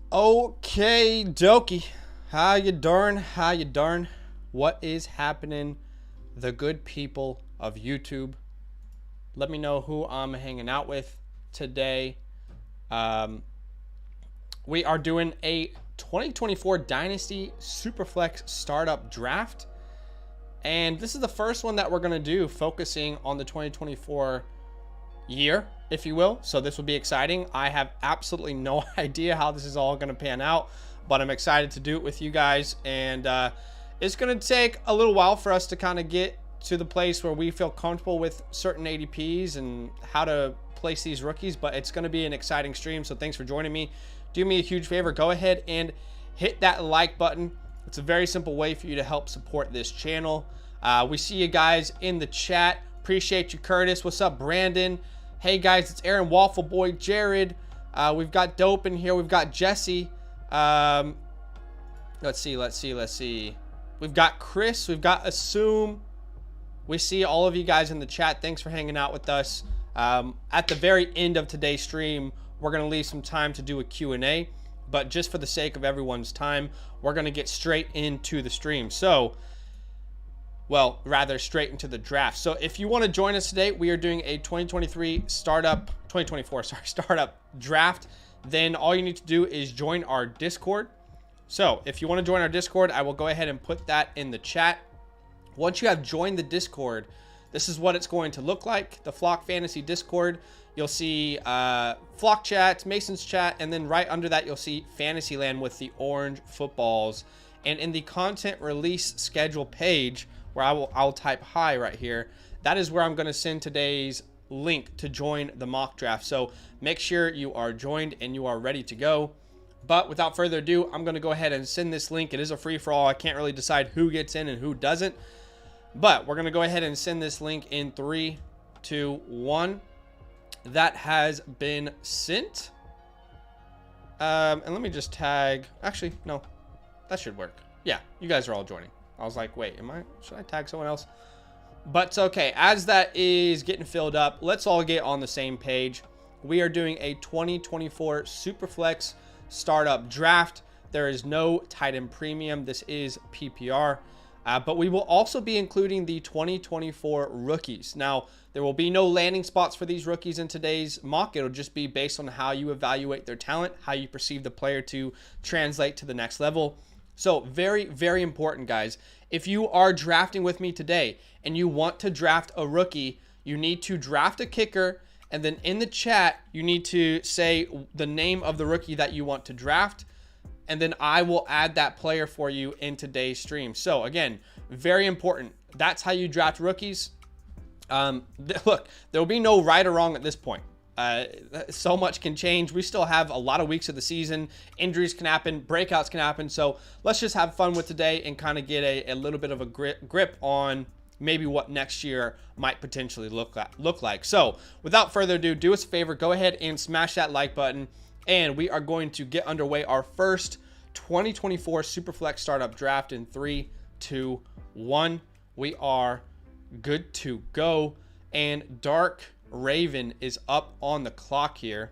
Okay, dokie. How you darn? How you darn? What is happening, the good people of YouTube? Let me know who I'm hanging out with today. We are doing a 2024 Dynasty Superflex Startup Draft. And this is the first one that we're going to do focusing on the 2024 year, if you will. So this will be exciting. I have absolutely no idea how this is all going to pan out, but I'm excited to do it with you guys. And it's going to take a little while for us to kind of get to the place where we feel comfortable with certain ADPs and how to place these rookies, but it's going to be an exciting stream. So thanks for joining me. Do me a huge favor. Go ahead and hit that like button. It's a very simple way for you to help support this channel. We see you guys in the chat. Appreciate you, Curtis. What's up, Brandon? Hey, guys, it's Aaron, Waffle Boy, Jared. We've got Dope in here. We've got Jesse. Let's see. We've got Chris. We've got Assume. We see all of you guys in the chat. Thanks for hanging out with us. At the very end of today's stream, we're going to leave some time to do a Q&A. But just for the sake of everyone's time, we're going to get straight into the stream. So, well, rather straight into the draft. So if you want to join us today, we are doing a 2024 startup draft. Then all you need to do is join our Discord. So if you want to join our Discord, I will go ahead and put that in the chat. Once you have joined the Discord, this is what it's going to look like. The Flock Fantasy Discord. You'll see Flock Chat, Mason's Chat, and then right under that, you'll see Fantasyland with the orange footballs. And in the content release schedule page, where I'll type hi right here, that is where I'm going to send today's link to join the mock draft. So make sure you are joined and you are ready to go. But without further ado, I'm going to go ahead and send this link. It is a free-for-all. I can't really decide who gets in and who doesn't. But we're going to go ahead and send this link in 3, 2, 1. That has been sent. And let me just tag. Actually, no, that should work. Yeah, you guys are all joining. I was like, wait, should I tag someone else? But okay, as that is getting filled up, let's all get on the same page. We are doing a 2024 Superflex Startup Draft. There is no tight end premium. This is PPR. But we will also be including the 2024 rookies. Now, there will be no landing spots for these rookies in today's mock. It'll just be based on how you evaluate their talent, how you perceive the player to translate to the next level. So very, very important, guys. If you are drafting with me today and you want to draft a rookie, you need to draft a kicker. And then in the chat, you need to say the name of the rookie that you want to draft. And then I will add that player for you in today's stream. So again, very important. That's how you draft rookies. Look, there will be no right or wrong at this point. So much can change. We still have a lot of weeks of the season. Injuries can happen, breakouts can happen. So let's just have fun with today and kind of get a little bit of a grip on maybe what next year might potentially look like. So without further ado, do us a favor, go ahead and smash that like button. And we are going to get underway our first 2024 Superflex Startup Draft in 3, 2, 1. We are good to go. And Dark Raven is up on the clock here.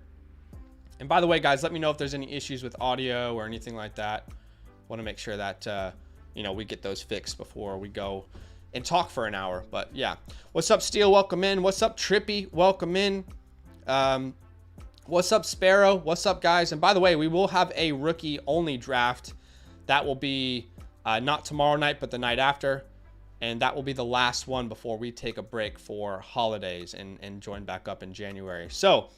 And by the way, guys, let me know if there's any issues with audio or anything like that. Want to make sure that, we get those fixed before we go and talk for an hour. But yeah, what's up, Steel? Welcome in. What's up, Trippy? Welcome in. What's up, Sparrow? What's up, guys? And by the way, we will have a rookie-only draft. That will be not tomorrow night, but the night after. And that will be the last one before we take a break for holidays and join back up in January. So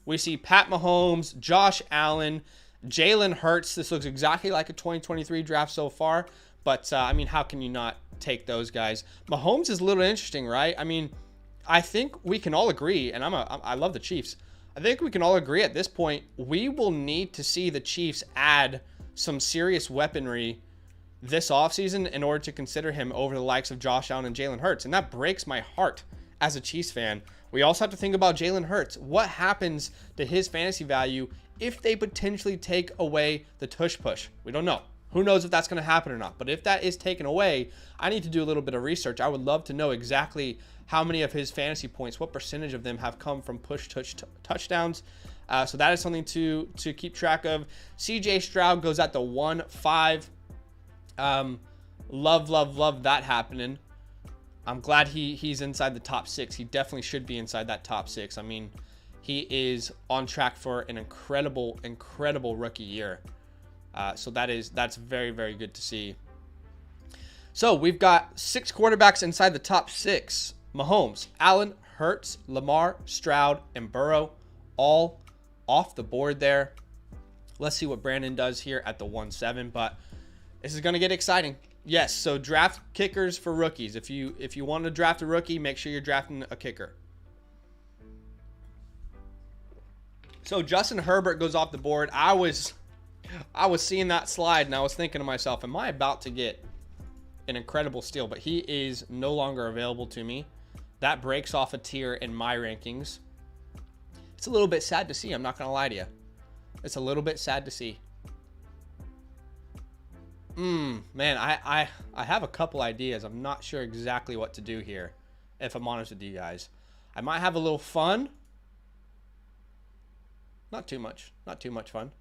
we see Pat Mahomes, Josh Allen, Jalen Hurts. This looks exactly like a 2023 draft so far. But, how can you not take those guys? Mahomes is a little interesting, right? I think we can all agree, and I love the Chiefs. I think we can all agree at this point, we will need to see the Chiefs add some serious weaponry this offseason in order to consider him over the likes of Josh Allen and Jalen Hurts. And that breaks my heart as a Chiefs fan. We also have to think about Jalen Hurts. What happens to his fantasy value if they potentially take away the tush push? We don't know. Who knows if that's going to happen or not. But if that is taken away, I need to do a little bit of research. I would love to know exactly how many of his fantasy points, what percentage of them have come from push touchdowns. So that is something to keep track of. CJ Stroud goes at the 1-5. Love that happening. I'm glad he's inside the top 6. He definitely should be inside that top 6. I mean, he is on track for an incredible rookie year. So that's very, very good to see. So we've got 6 quarterbacks inside the top 6. Mahomes, Allen, Hurts, Lamar, Stroud, and Burrow, all off the board there. Let's see what Brandon does here at the 1-7, but this is going to get exciting. Yes, so draft kickers for rookies. If you want to draft a rookie, make sure you're drafting a kicker. So Justin Herbert goes off the board. I was seeing that slide, and I was thinking to myself, am I about to get an incredible steal? But he is no longer available to me. That breaks off a tier in my rankings. It's a little bit sad to see. I'm not going to lie to you. It's a little bit sad to see. Man, I have a couple ideas. I'm not sure exactly what to do here, if I'm honest with you guys. I might have a little fun. Not too much fun.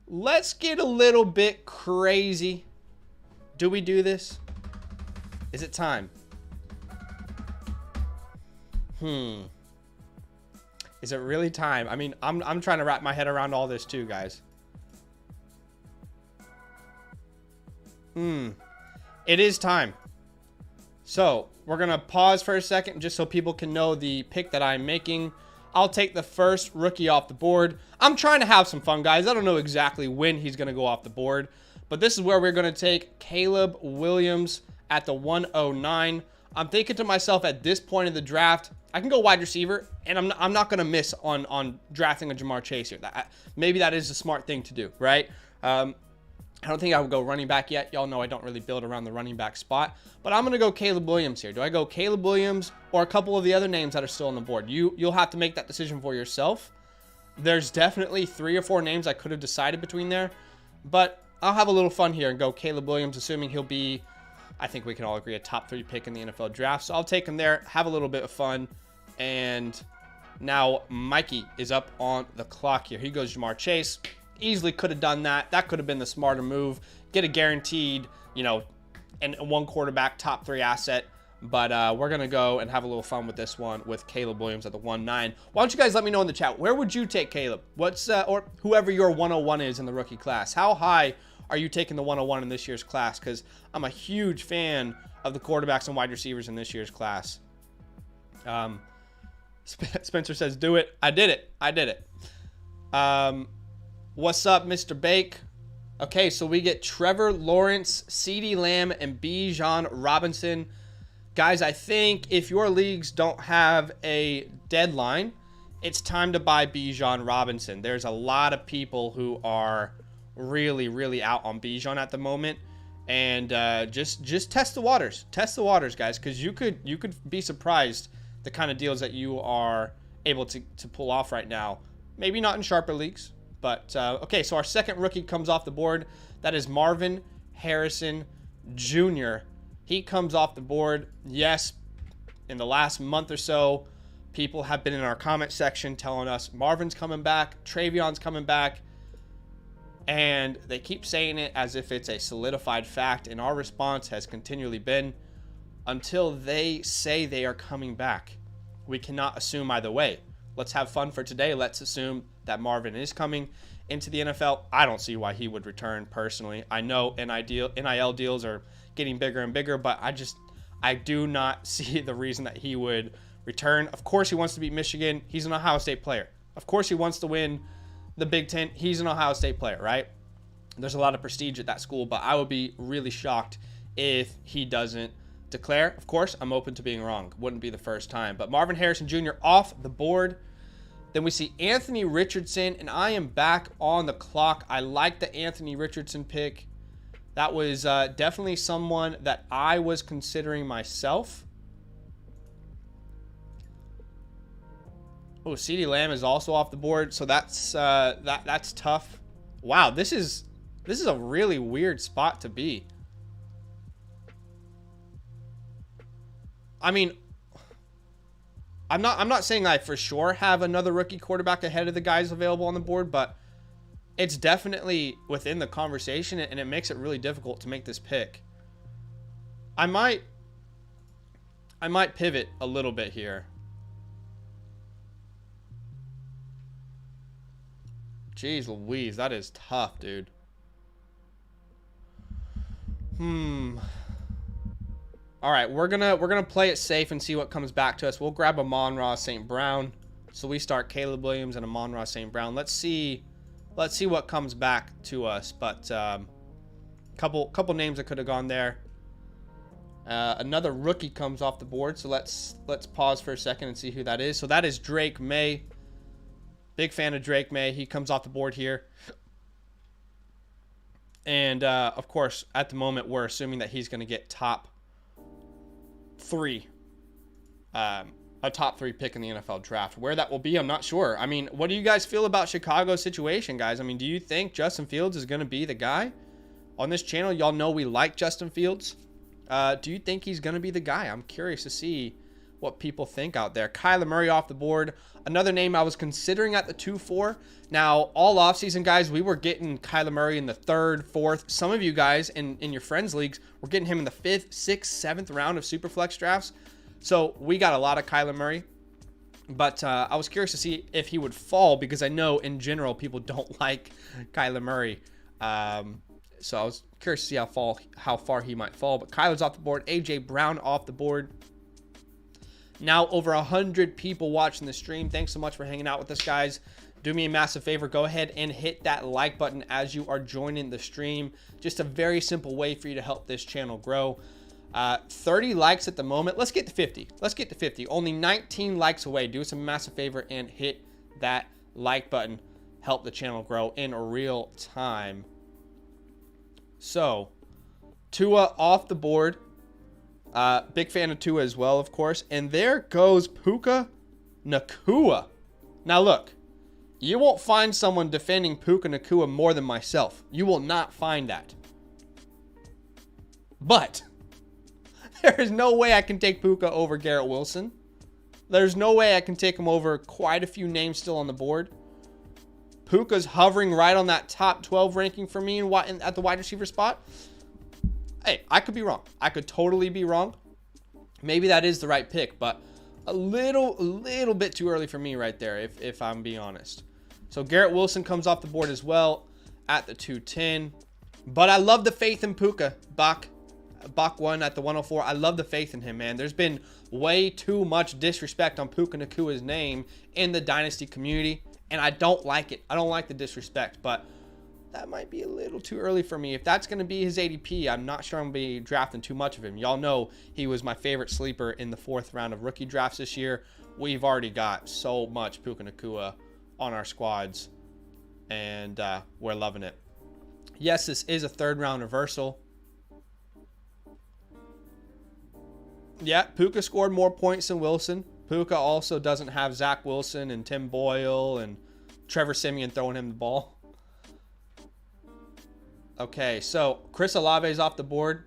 Let's get a little bit crazy. Do we do this? Is it time? Is it really time? I mean, I'm trying to wrap my head around all this too, guys. It is time. So we're going to pause for a second just so people can know the pick that I'm making. I'll take the first rookie off the board. I'm trying to have some fun, guys. I don't know exactly when he's going to go off the board, but this is where we're going to take Caleb Williams at the 109. I'm thinking to myself at this point in the draft, I can go wide receiver, and I'm not going to miss on drafting a Jamar Chase here. Maybe that is a smart thing to do, right? I don't think I would go running back yet. Y'all know I don't really build around the running back spot. But I'm going to go Caleb Williams here. Do I go Caleb Williams or a couple of the other names that are still on the board? You'll have to make that decision for yourself. There's definitely 3 or 4 names I could have decided between there. But I'll have a little fun here and go Caleb Williams, assuming he'll be, I think we can all agree, a top 3 pick in the NFL draft. So I'll take him there, have a little bit of fun. And now Mikey is up on the clock here. He goes Jamar Chase. Easily could have done that. That could have been the smarter move. Get a guaranteed, and 1 quarterback top 3 asset. But we're going to go and have a little fun with this one with Caleb Williams at the 1-9. Why don't you guys let me know in the chat, where would you take Caleb? What's or whoever your 101 is in the rookie class? How high are you taking the 101 in this year's class? Because I'm a huge fan of the quarterbacks and wide receivers in this year's class. Spencer says, do it. I did it. What's up, Mr. Bake? Okay, so we get Trevor Lawrence, CeeDee Lamb, and Bijan Robinson. Guys, I think if your leagues don't have a deadline, it's time to buy Bijan Robinson. There's a lot of people who are really, really out on Bijan at the moment. And just test the waters. Test the waters, guys, because you could be surprised the kind of deals that you are able to pull off right now. Maybe not in sharper leagues. But, okay, so our second rookie comes off the board. That is Marvin Harrison Jr. He comes off the board. Yes, in the last month or so, people have been in our comment section telling us Marvin's coming back, Travion's coming back, and they keep saying it as if it's a solidified fact, and our response has continually been, until they say they are coming back, we cannot assume either way. Let's have fun for today. Let's assume that Marvin is coming into the NFL. I don't see why he would return personally. I know NIL deals are getting bigger and bigger, but I do not see the reason that he would return. Of course he wants to beat Michigan. He's an Ohio State player. Of course he wants to win the Big Ten. He's an Ohio State player, right? There's a lot of prestige at that school, but I would be really shocked if he doesn't declare. Of course, I'm open to being wrong. Wouldn't be the first time. But Marvin Harrison Jr. off the board. Then we see Anthony Richardson, and I am back on the clock. I like the Anthony Richardson pick. That was definitely someone that I was considering myself. Oh, CeeDee Lamb is also off the board, so that's tough. Wow, this is a really weird spot to be. I mean, I'm not saying I for sure have another rookie quarterback ahead of the guys available on the board, but it's definitely within the conversation, and it makes it really difficult to make this pick. I might pivot a little bit here. Jeez Louise, that is tough, dude. All right, we're gonna play it safe and see what comes back to us. We'll grab Amon-Ra St. Brown. So we start Caleb Williams and Amon-Ra St. Brown. Let's see what comes back to us. But couple names that could have gone there. Another rookie comes off the board. So let's pause for a second and see who that is. So that is Drake May. Big fan of Drake May. He comes off the board here. And of course, at the moment, we're assuming that he's going to get top 3, a top 3 pick in the NFL draft. Where that will be, I'm not sure. I mean, what do you guys feel about Chicago's situation, guys? I mean, do you think Justin Fields is going to be the guy? On this channel, y'all know we like Justin Fields. Do you think he's going to be the guy? I'm curious to see what people think out there. Kyler Murray off the board. Another name I was considering at the 2-4. Now, all offseason, guys, we were getting Kyler Murray in the 3rd, 4th. Some of you guys in your friends leagues were getting him in the 5th, 6th, 7th round of Superflex drafts. So we got a lot of Kyler Murray. But I was curious to see if he would fall, because I know in general people don't like Kyler Murray. So I was curious to see how far he might fall. But Kyler's off the board. A.J. Brown off the board. Now over 100 people watching the stream. Thanks so much for hanging out with us, guys. Do me a massive favor. Go ahead and hit that like button as you are joining the stream. Just a very simple way for you to help this channel grow. 30 likes at the moment. Let's get to 50. Let's get to 50. Only 19 likes away. Do us a massive favor and hit that like button. Help the channel grow in real time. So, Tua off the board. Big fan of Tua as well, of course. And there goes Puka Nacua. Now look, you won't find someone defending Puka Nacua more than myself. You will not find that. But there is no way I can take Puka over Garrett Wilson. There's no way I can take him over quite a few names still on the board. Puka's hovering right on that top 12 ranking for me at the wide receiver spot. Hey, I could be wrong. I could totally be wrong. Maybe that is the right pick, but a little bit too early for me right there, if I'm being honest. So Garrett Wilson comes off the board as well at the 210. But I love the faith in Puka. Bach 1 at the 104. I love the faith in him, man. There's been way too much disrespect on Puka Nacua's name in the Dynasty community, and I don't like it. I don't like the disrespect, but that might be a little too early for me. If that's going to be his ADP, I'm not sure I'm going to be drafting too much of him. Y'all know he was my favorite sleeper in the 4th round of rookie drafts this year. We've already got so much Puka Nacua on our squads, and we're loving it. Yes, this is a 3rd round reversal. Yeah, Puka scored more points than Wilson. Puka also doesn't have Zach Wilson and Tim Boyle and Trevor Siemian throwing him the ball. Okay, so Chris Olave is off the board.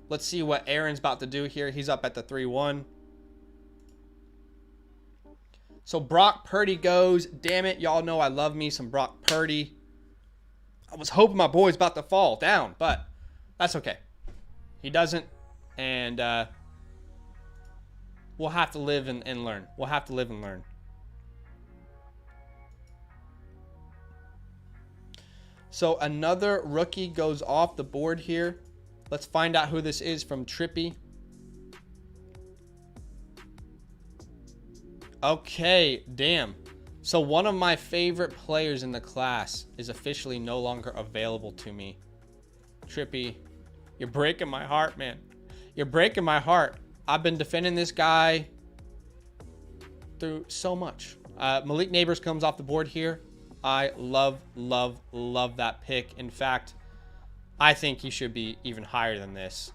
Let's see what Aaron's about to do here. He's up at the 3-1. So Brock Purdy goes. Damn it, y'all know I love me some Brock Purdy. I was hoping my boy's about to fall down, but that's okay. He doesn't, and we'll have to live and learn. We'll have to live and learn. So another rookie goes off the board here. Let's find out who this is from Trippy. Okay, damn. So one of my favorite players in the class is officially no longer available to me. Trippy, you're breaking my heart, man. You're breaking my heart. I've been defending this guy through so much. Malik Neighbors comes off the board here. I love that pick. In fact, I think he should be even higher than this.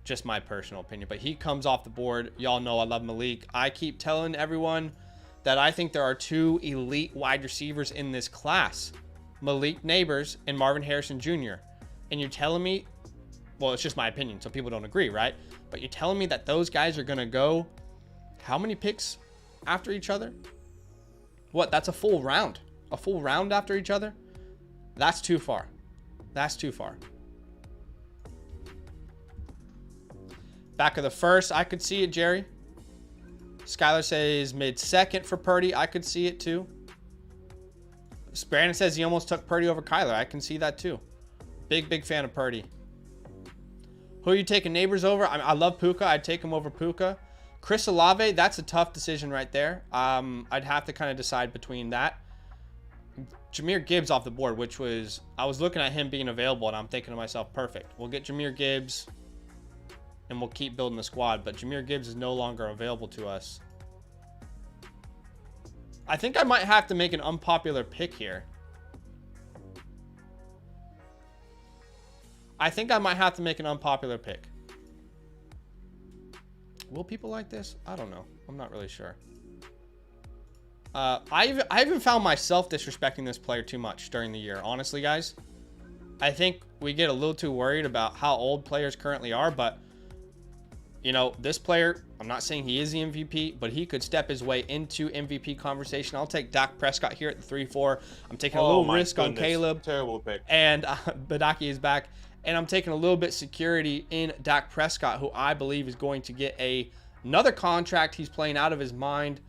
Just my personal opinion. But he comes off the board. Y'all know I love Malik. I keep telling everyone that I think there are 2 elite wide receivers in this class. Malik Neighbors and Marvin Harrison Jr. And you're telling me, well, it's just my opinion, so people don't agree, right? But you're telling me that those guys are going to go how many picks after each other? What? That's a full round. A full round after each other? That's too far. That's too far. Back of the first, I could see it, Jerry. Skylar says mid-second for Purdy. I could see it too. Brandon says he almost took Purdy over Kyler. I can see that too. Big fan of Purdy. Who are you taking Neighbors over? I love Puka. I'd take him over Puka. Chris Olave, that's a tough decision right there. I'd have to kind of decide between that. Jahmyr Gibbs off the board, which was, I was looking at him being available, and I'm thinking to myself, perfect. We'll get Jahmyr Gibbs, and we'll keep building the squad. But Jahmyr Gibbs is no longer available to us. I think I might have to make an unpopular pick here. I think I might have to make an unpopular pick. Will people like this? I don't know. I'm not really sure. I even found myself disrespecting this player too much during the year. Honestly, guys, I think we get a little too worried about how old players currently are. But, you know, this player, I'm not saying he is the MVP, but he could step his way into MVP conversation. I'll take Dak Prescott here at the 3-4. I'm taking a little risk on Caleb. Terrible pick. And Badake is back. And I'm taking a little bit security in Dak Prescott, who I believe is going to get another contract. He's playing out of his mind.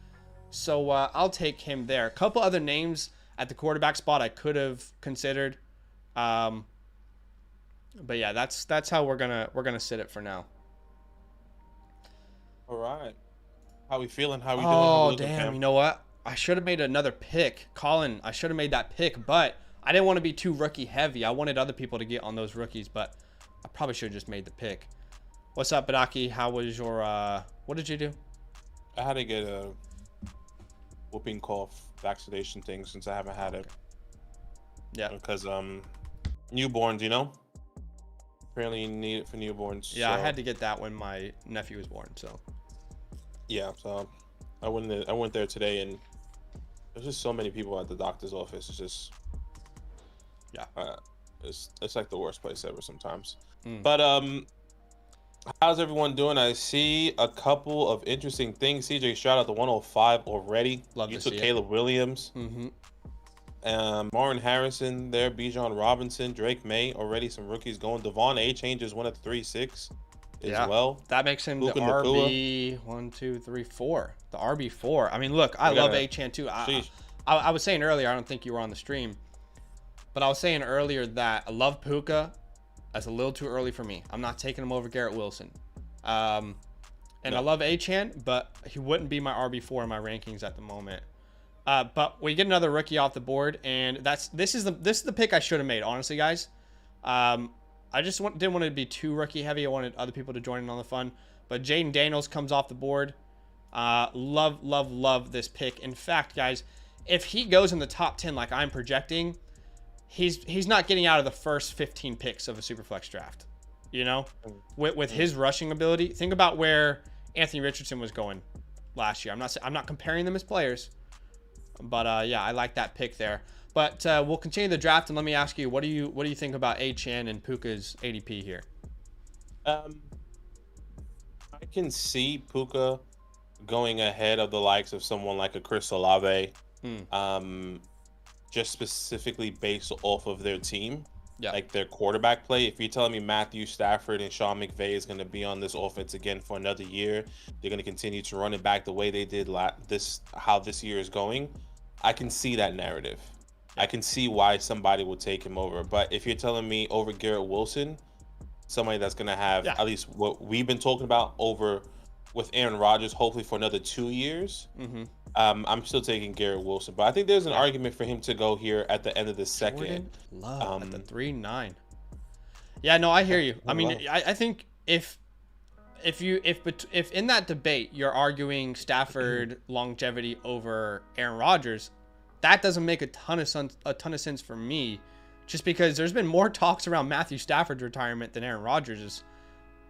So I'll take him there. A couple other names at the quarterback spot I could have considered. But yeah, that's how we're gonna sit it for now. All right. How we feeling? How we doing? Oh, damn. You know what? I should have made another pick. Colin, I should have made that pick, but I didn't want to be too rookie heavy. I wanted other people to get on those rookies, but I probably should have just made the pick. What's up, Badake? How was your, what did you do? I had to get a whooping cough vaccination thing since I haven't had it. Yeah. Because, newborns, you know? Apparently you need it for newborns. Yeah, so. I had to get that when my nephew was born, so. Yeah, so I went there today, and there's just so many people at the doctor's office. It's just, yeah, it's like the worst place ever sometimes. But how's everyone doing? I see a couple of interesting things. CJ Stroud at the 105 already. Love you to took see Caleb Williams. Martin Harrison there, Bijan Robinson, Drake May, already some rookies going. Devon Achane just went at 3-6 as well. That makes him Puka the Nacua. RB 1, 2, 3, 4. The RB 4. I mean, look, I love Achane too. I was saying earlier, I don't think you were on the stream, but I was saying earlier that I love Puka. That's a little too early for me. I'm not taking him over Garrett Wilson. I love Achane, but he wouldn't be my RB4 in my rankings at the moment. But we get another rookie off the board, and this is the pick I should have made, honestly, guys. I just didn't want to be too rookie heavy. I wanted other people to join in on the fun. But Jaden Daniels comes off the board. Love this pick. In fact, guys, if he goes in the top 10 like I'm projecting, he's not getting out of the first 15 picks of a Superflex draft. You know, with his rushing ability. Think about where Anthony Richardson was going last year. I'm not comparing them as players, but yeah, I like that pick there. But we'll continue the draft, and let me ask you, what do you think about Achane and Puka's ADP here? I can see Puka going ahead of the likes of someone like a Chris Olave, just specifically based off of their team, like their quarterback play. If you're telling me Matthew Stafford and Sean McVay is going to be on this offense again for another year, they're going to continue to run it back the way they did how this year is going, I can see that narrative. I can see why somebody would take him over. But if you're telling me over Garrett Wilson, somebody that's going to have at least what we've been talking about over with Aaron Rodgers, hopefully for another 2 years, I'm still taking Garrett Wilson. But I think there's an argument for him to go here at the end of the second. Love at the 3-9. Yeah, no, I hear you. I mean, I think if in that debate you're arguing Stafford longevity over Aaron Rodgers, that doesn't make a ton of sense for me, just because there's been more talks around Matthew Stafford's retirement than Aaron Rodgers'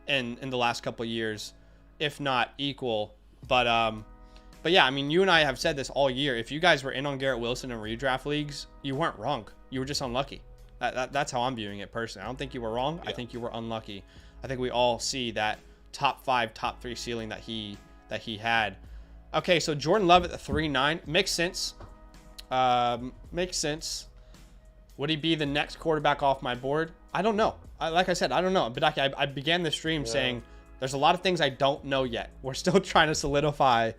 in the last couple of years, if not equal. But yeah, I mean, you and I have said this all year. If you guys were in on Garrett Wilson in redraft leagues, you weren't wrong. You were just unlucky. That's how I'm viewing it personally. I don't think you were wrong. I think you were unlucky. I think we all see that top 5, top 3 ceiling that he had. Okay, so Jordan Love at the 3-9 makes sense. Makes sense. Would he be the next quarterback off my board? I don't know. Like I said, I don't know. Badake, I began the stream saying there's a lot of things I don't know yet. We're still trying to solidify,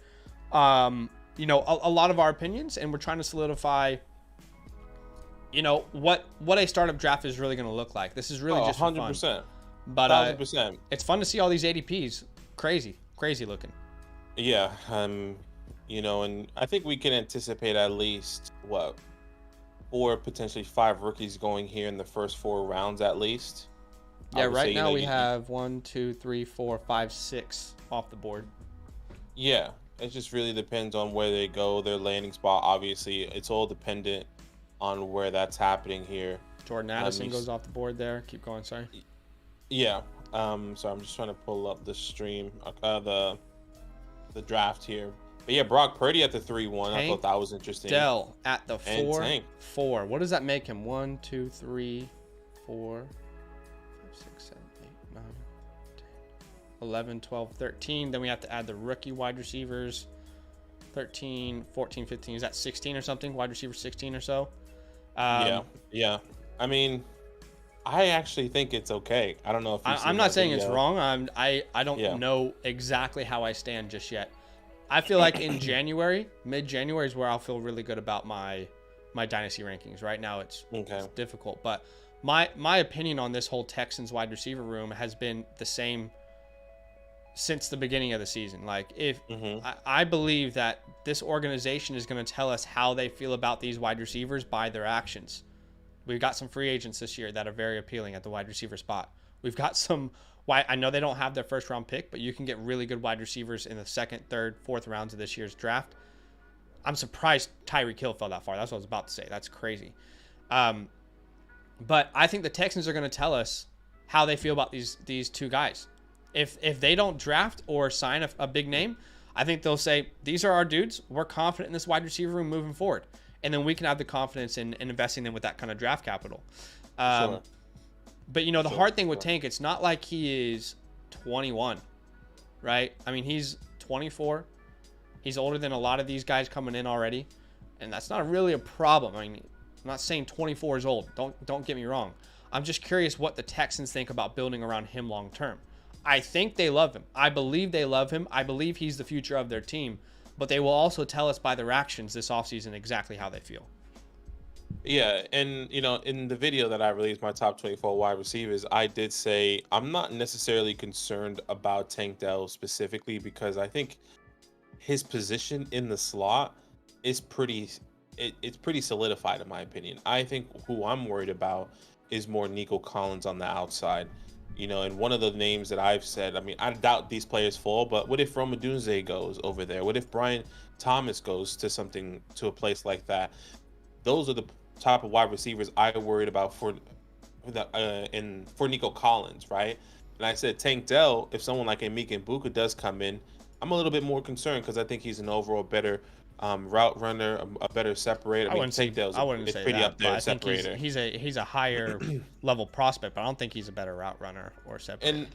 you know, a lot of our opinions, and we're trying to solidify, you know, what a startup draft is really going to look like. This is really just 100%. Fun. But 1,000%. It's fun to see all these ADPs. Crazy looking. Yeah, you know, and I think we can anticipate at least 4, potentially 5 rookies going here in the first 4 rounds at least. Yeah, right now we have 1, 2, 3, 4, 5, 6 off the board. Yeah, it just really depends on where they go, their landing spot. Obviously, it's all dependent on where that's happening here. Jordan Addison goes off the board there. Keep going, sorry. Yeah. So I'm just trying to pull up the stream, the draft here. But yeah, Brock Purdy at the 3-1. I thought that was interesting. Dell at the 4. What does that make him? 1, 2, 3, 4, 5, 6, 7, 8, 9, 10, 11, 12, 13. Then we have to add the rookie wide receivers. 13, 14, 15. Is that 16 or something? Wide receiver 16 or so? Yeah. I mean, I actually think it's okay. I don't know if I'm not saying it's wrong. I don't know exactly how I stand just yet. I feel like in January, mid-January is where I'll feel really good about my dynasty rankings. Right now it's difficult, but my opinion on this whole Texans wide receiver room has been the same since the beginning of the season. Like if I believe that this organization is going to tell us how they feel about these wide receivers by their actions. We've got some free agents this year that are very appealing at the wide receiver spot. We've got some. I know they don't have their first round pick, but you can get really good wide receivers in the 2nd, 3rd, 4th rounds of this year's draft. I'm surprised Tyreek Hill fell that far. That's what I was about to say. That's crazy. But I think the Texans are going to tell us how they feel about these 2 guys. If they don't draft or sign a big name, I think they'll say, these are our dudes. We're confident in this wide receiver room moving forward. And then we can have the confidence in investing them with that kind of draft capital. Sure. But, you know, the hard thing with Tank, it's not like he is 21, right? I mean, he's 24. He's older than a lot of these guys coming in already. And that's not really a problem. I mean, I'm not saying 24 is old. Don't get me wrong. I'm just curious what the Texans think about building around him long term. I think they love him. I believe they love him. I believe he's the future of their team. But they will also tell us by their actions this offseason exactly how they feel. Yeah, and, you know, in the video that I released, my top 24 wide receivers, I did say I'm not necessarily concerned about Tank Dell specifically because I think his position in the slot is it's pretty solidified in my opinion. I think who I'm worried about is more Nico Collins on the outside. You know, and one of the names that I've said, I mean, I doubt these players fall, but what if Rome Odunze goes over there? What if Brian Thomas goes to a place like that? Those are the type of wide receivers I worried about for Nico Collins, right? And I said Tank Dell, if someone like Emeka Egbuka does come in, I'm a little bit more concerned because I think he's an overall better route runner, a better separator. I mean, Tank Dell's pretty that, up there separator. He's a higher level prospect, but I don't think he's a better route runner or separator. And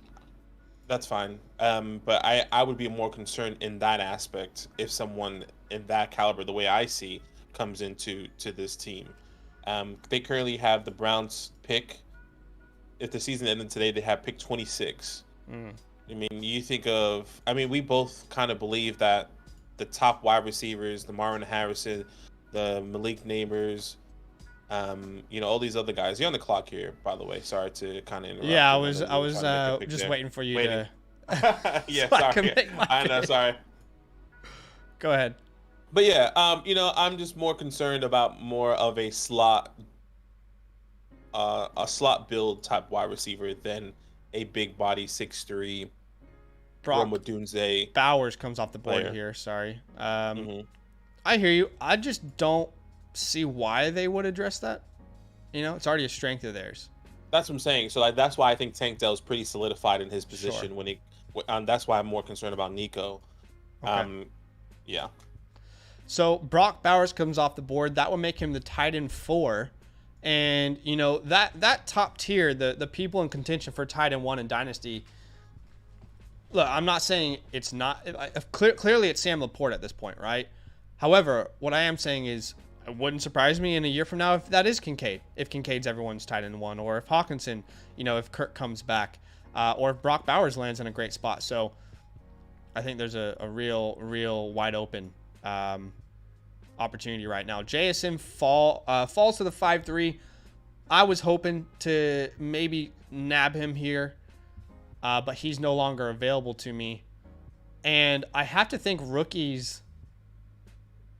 that's fine. But I would be more concerned in that aspect if someone in that caliber, the way I see, comes into this team. They currently have the Browns pick. If the season ended today, they have pick 26. I mean, we both kind of believe that the top wide receivers, the Marvin Harrison, the Malik Neighbors, you know, all these other guys. You're on the clock here, by the way. Sorry to kind of interrupt. Yeah, I was just waiting for you to. Yeah, sorry. I know, sorry. Go ahead. But yeah, you know, I'm just more concerned about more of a slot build type wide receiver than a big body 6'3". Rome Odunze. Bowers comes off the board here. Sorry. I hear you. I just don't see why they would address that. You know, it's already a strength of theirs. That's what I'm saying. So that's why I think Tank Dell is pretty solidified in his position. That's why I'm more concerned about Nico. Okay. Yeah. So Brock Bowers comes off the board. That would make him the tight end 4. And, you know, that top tier, the people in contention for tight end 1 in Dynasty, Look, I'm not saying it's not. Clearly, it's Sam Laporte at this point, right? However, what I am saying is, it wouldn't surprise me in a year from now if that is Kincaid. If Kincaid's everyone's tight end one, or if Hawkinson, if Kirk comes back, or if Brock Bowers lands in a great spot. So, I think there's a real wide open opportunity right now. JSN falls to the 5-3. I was hoping to maybe nab him here, but he's no longer available to me. And I have to think rookies,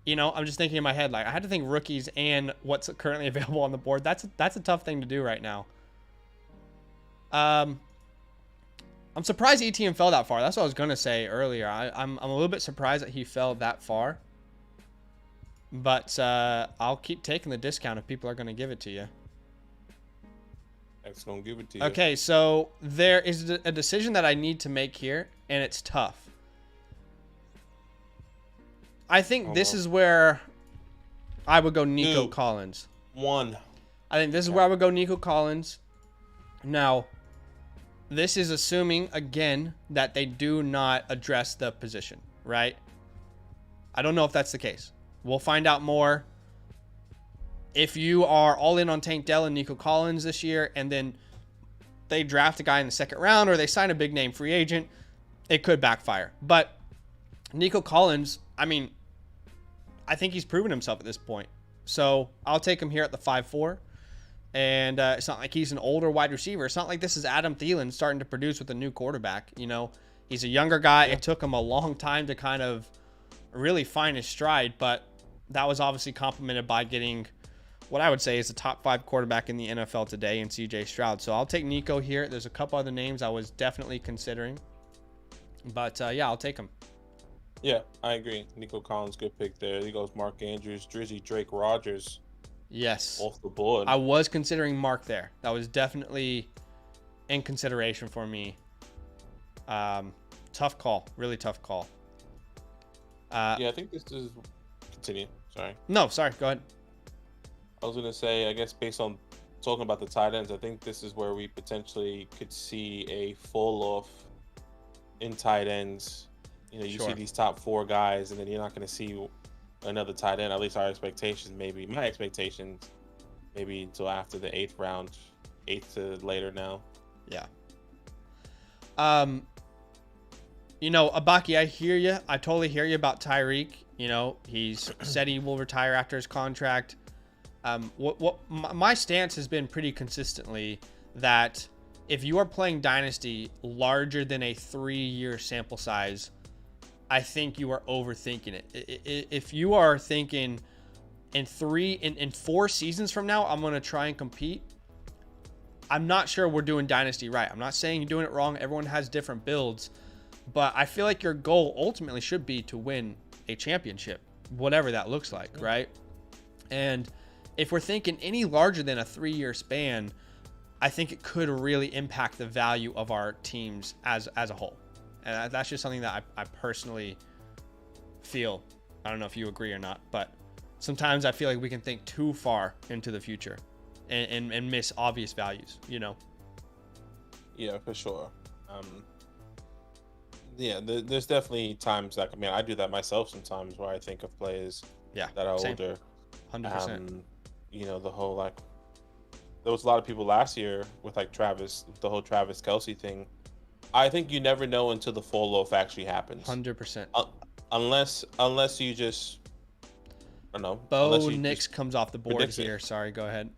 I'm just thinking in my head, like I had to think rookies and what's currently available on the board. That's a tough thing to do right now. I'm surprised ETN fell that far. That's what I was going to say earlier. I'm a little bit surprised that he fell that far. But I'll keep taking the discount if people are going to give it to you. That's going to give it to you. Okay, so there is a decision that I need to make here, and it's tough. I think this is where I would go Nico Collins. I think this is where I would go Nico Collins. Now, this is assuming, again, that they do not address the position, right? I don't know if that's the case. We'll find out more. If you are all in on Tank Dell and Nico Collins this year, and then they draft a guy in the second round or they sign a big name free agent, it could backfire. But Nico Collins, I think he's proven himself at this point. So I'll take him here at the 5-4. And it's not like he's an older wide receiver. It's not like this is Adam Thielen starting to produce with a new quarterback. He's a younger guy. Yeah. It took him a long time to kind of really find his stride, but that was obviously complemented by getting what I would say is a top 5 quarterback in the NFL today in CJ Stroud. So I'll take Nico here. There's a couple other names I was definitely considering, but yeah, I'll take him. Yeah, I agree. Nico Collins, good pick there. He goes Mark Andrews, Drizzy, Drake Rogers. Yes. Off the board. I was considering Mark there. That was definitely in consideration for me. Tough call. Really tough call. Yeah, I think this is... Continue. Sorry. No, sorry. Go ahead. I was going to say, I guess based on talking about the tight ends, I think this is where we potentially could see a fall off in tight ends. You see these top 4 guys, and then you're not going to see another tight end. At least our expectations, maybe. My expectations, maybe until after the 8th round, 8th to later now. Yeah. Abaki, I hear you. I totally hear you about Tyreek. He's said he will retire after his contract. My stance has been pretty consistently that if you are playing Dynasty larger than a 3-year sample size, I think you are overthinking it. If you are thinking in 4 seasons from now, I'm going to try and compete, I'm not sure we're doing Dynasty right. I'm not saying you're doing it wrong. Everyone has different builds, but I feel like your goal ultimately should be to win a championship, whatever that looks like, right? And if we're thinking any larger than a 3-year span, I think it could really impact the value of our teams as a whole. And that's just something that I personally feel. I don't know if you agree or not, but sometimes I feel like we can think too far into the future and miss obvious values, Yeah, for sure. Yeah, there's definitely times that, I do that myself sometimes where I think of players that are same. older. 100%. The whole, there was a lot of people last year with, the whole Travis Kelce thing. I think you never know until the fall off actually happens. 100%. Unless you just, I don't know. Bo Nix comes off the board here. Sorry, go ahead.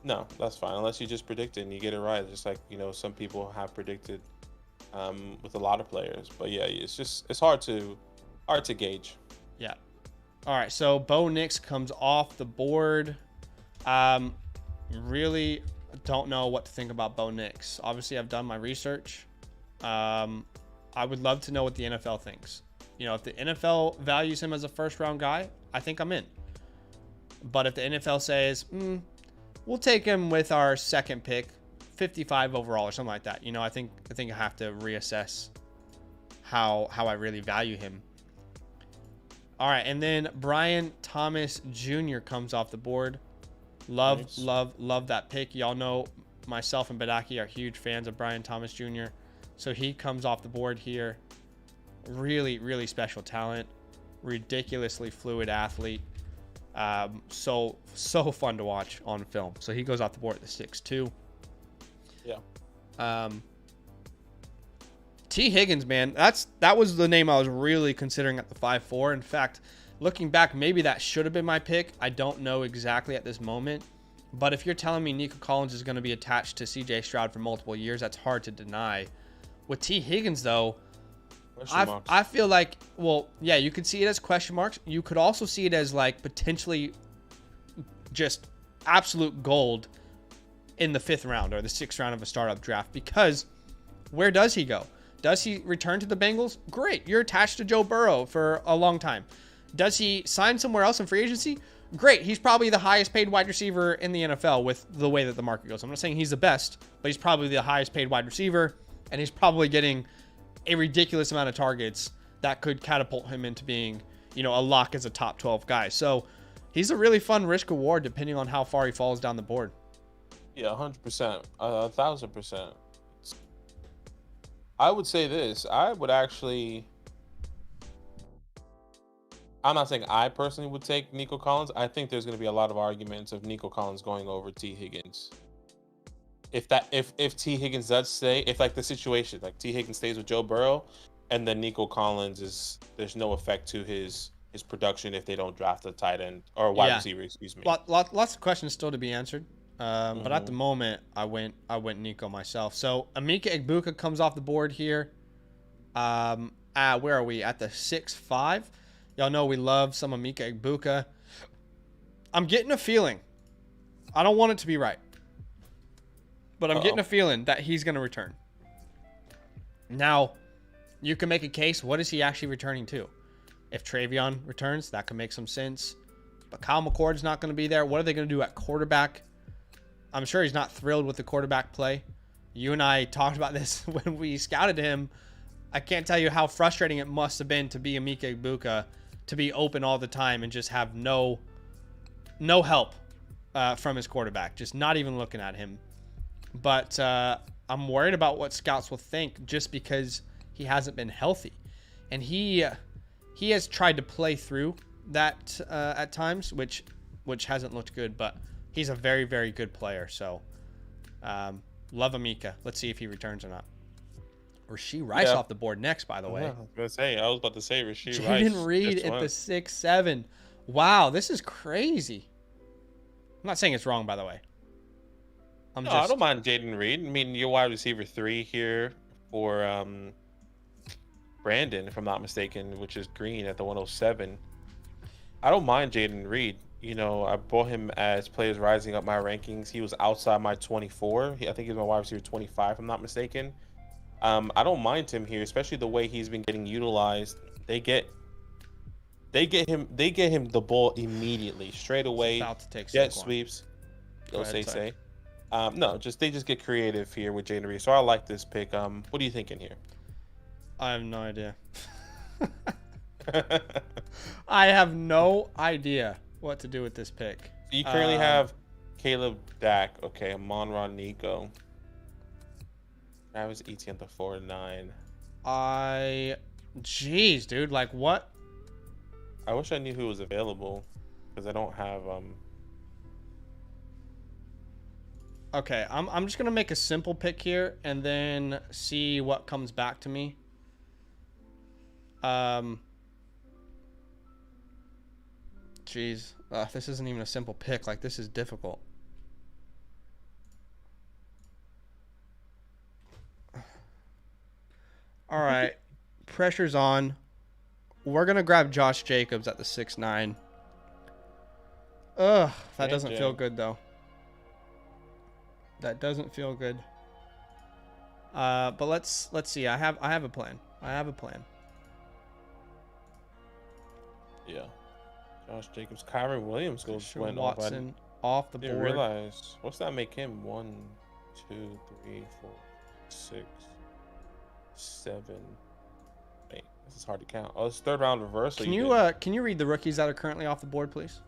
No, that's fine. Unless you just predict it and you get it right. Just like, some people have predicted with a lot of players. But yeah, it's hard to gauge. Yeah. All right, so Bo Nix comes off the board. Really don't know what to think about Bo Nix. Obviously, I've done my research. I would love to know what the NFL thinks. If the NFL values him as a first-round guy, I think I'm in. But if the NFL says, we'll take him with our second pick, 55 overall or something like that, I think I have to reassess how I really value him. All right, and then Brian Thomas Jr. comes off the board. Love that pick. Y'all know myself and Badake are huge fans of Brian Thomas Jr. So he comes off the board here. Really, really special talent. Ridiculously fluid athlete. So fun to watch on film. So he goes off the board at the 6'2". Yeah. T. Higgins, man, that was the name I was really considering at the 5'4". In fact, looking back, maybe that should have been my pick. I don't know exactly at this moment. But if you're telling me Nico Collins is going to be attached to C.J. Stroud for multiple years, that's hard to deny. With T. Higgins, though, I feel like, well, yeah, you could see it as question marks. You could also see it as like potentially just absolute gold in the 5th round or the 6th round of a startup draft, because where does he go? Does he return to the Bengals? Great. You're attached to Joe Burrow for a long time. Does he sign somewhere else in free agency? Great. He's probably the highest paid wide receiver in the NFL with the way that the market goes. I'm not saying he's the best, but he's probably the highest paid wide receiver, and he's probably getting a ridiculous amount of targets that could catapult him into being, a lock as a top 12 guy. So he's a really fun risk reward depending on how far he falls down the board. Yeah, 100%, 1,000%. I would say this. I'm not saying I personally would take Nico Collins. I think there's going to be a lot of arguments of Nico Collins going over T. Higgins. If T. Higgins does stay, if like the situation, like T. Higgins stays with Joe Burrow, and then Nico Collins there's no effect to his production if they don't draft a tight end or wide receiver, excuse me. Lots of questions still to be answered. But at the moment, I went Nico myself. So Emeka Egbuka comes off the board here. Where are we? At the 6'5". Y'all know we love some Emeka Egbuka. I'm getting a feeling. I don't want it to be right, but I'm getting a feeling that he's going to return. Now, you can make a case. What is he actually returning to? If Travion returns, that could make some sense. But Kyle McCord's not going to be there. What are they going to do at quarterback? I'm sure he's not thrilled with the quarterback play. You and I talked about this when we scouted him. I can't tell you how frustrating it must have been to be Emeka Egbuka, to be open all the time and just have no help from his quarterback, just not even looking at him. But I'm worried about what scouts will think just because he hasn't been healthy. And he has tried to play through that at times, which hasn't looked good, but he's a very, very good player. So love Emeka. Let's see if he returns or not. Rasheed Rice off the board next, by the way. I was about to say Rasheed Rice. Jaden Reed at the 6'7". Wow, this is crazy. I'm not saying it's wrong, by the way. I don't mind Jaden Reed. I mean, you're wide receiver 3 here for Brandon, if I'm not mistaken, which is Green at the 107. I don't mind Jaden Reed. I bought him as players rising up my rankings. He was outside my 24. I think he was my wide receiver 25, if I'm not mistaken. I don't mind him here, especially the way he's been getting utilized. They get him the ball immediately, straight away. About to take jet sweeps. Say. They just get creative here with Jaden Reed. So I like this pick. What are you thinking here? I have no idea. I have no idea what to do with this pick. You currently have Caleb Dak. Okay, Monron Nico. Travis Etienne at the 4-9. Jeez, dude. Like, what? I wish I knew who was available, because I don't have Okay, I'm just gonna make a simple pick here and then see what comes back to me. Jeez, this isn't even a simple pick. Like, this is difficult. All right, pressure's on. We're gonna grab Josh Jacobs at the 6'9". Ugh, that doesn't feel good though. That doesn't feel good. But let's see. I have a plan. Yeah. Josh Jacobs, Kyron Williams goes went Watson off the board. Didn't realize. What's that make him? 1, 2, 3, 4, 6, 7. Wait, this is hard to count. Oh, it's 3rd round reversal. Can you read the rookies that are currently off the board, please?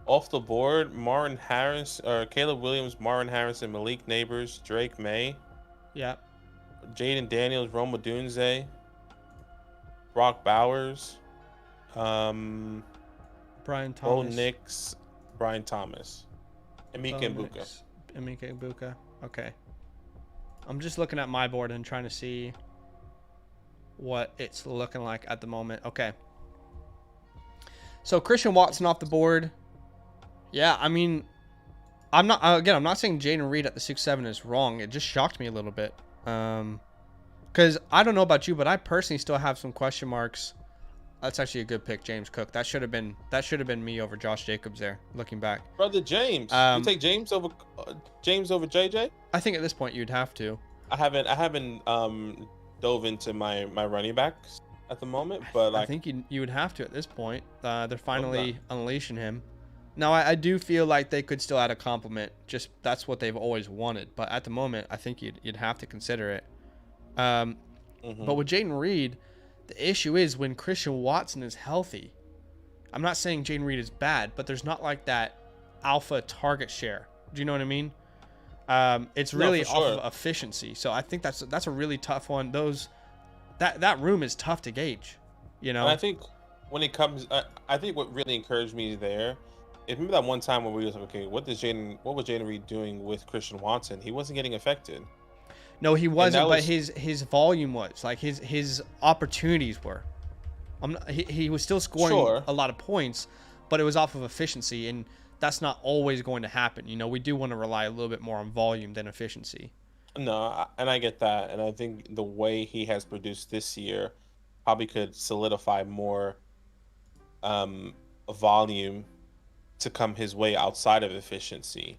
Off the board, Martin Harris, or Caleb Williams, Martin Harrison, Malik Neighbors, Drake May. Yeah. Jaden Daniels, Roma Dunze, Brock Bowers, Brian Bo Thomas. Nix, Brian Thomas, Emeka Egbuka. Emeka Egbuka. Okay. I'm just looking at my board and trying to see what it's looking like at the moment. Okay. So Christian Watson off the board. Yeah, I mean, I'm not saying Jaden Reed at the 6'7" is wrong. It just shocked me a little bit. Because I don't know about you, but I personally still have some question marks. That's actually a good pick, James Cook. That should have been me over Josh Jacobs there, looking back. Brother James. You take James over JJ? I think at this point you'd have to. I haven't dove into my running backs at the moment, but I think you would have to at this point. They're finally unleashing him. Now I do feel like they could still add a compliment. Just that's what they've always wanted. But at the moment, I think you'd have to consider it. But with Jaden Reed, the issue is when Christian Watson is healthy. I'm not saying Jaden Reed is bad, but there's not like that alpha target share. Do you know what I mean? It's really off of efficiency. So I think that's a really tough one. That room is tough to gauge. You know. And I think when it comes, I think what really encouraged me there. Remember that one time when we was like, okay, what was Jaden Reed doing with Christian Watson? He wasn't getting affected. No, he wasn't, but his volume was. Like his opportunities were. He was still scoring a lot of points, but it was off of efficiency, and that's not always going to happen. You know, we do want to rely a little bit more on volume than efficiency. No, and I get that, and I think the way he has produced this year probably could solidify more volume to come his way outside of efficiency.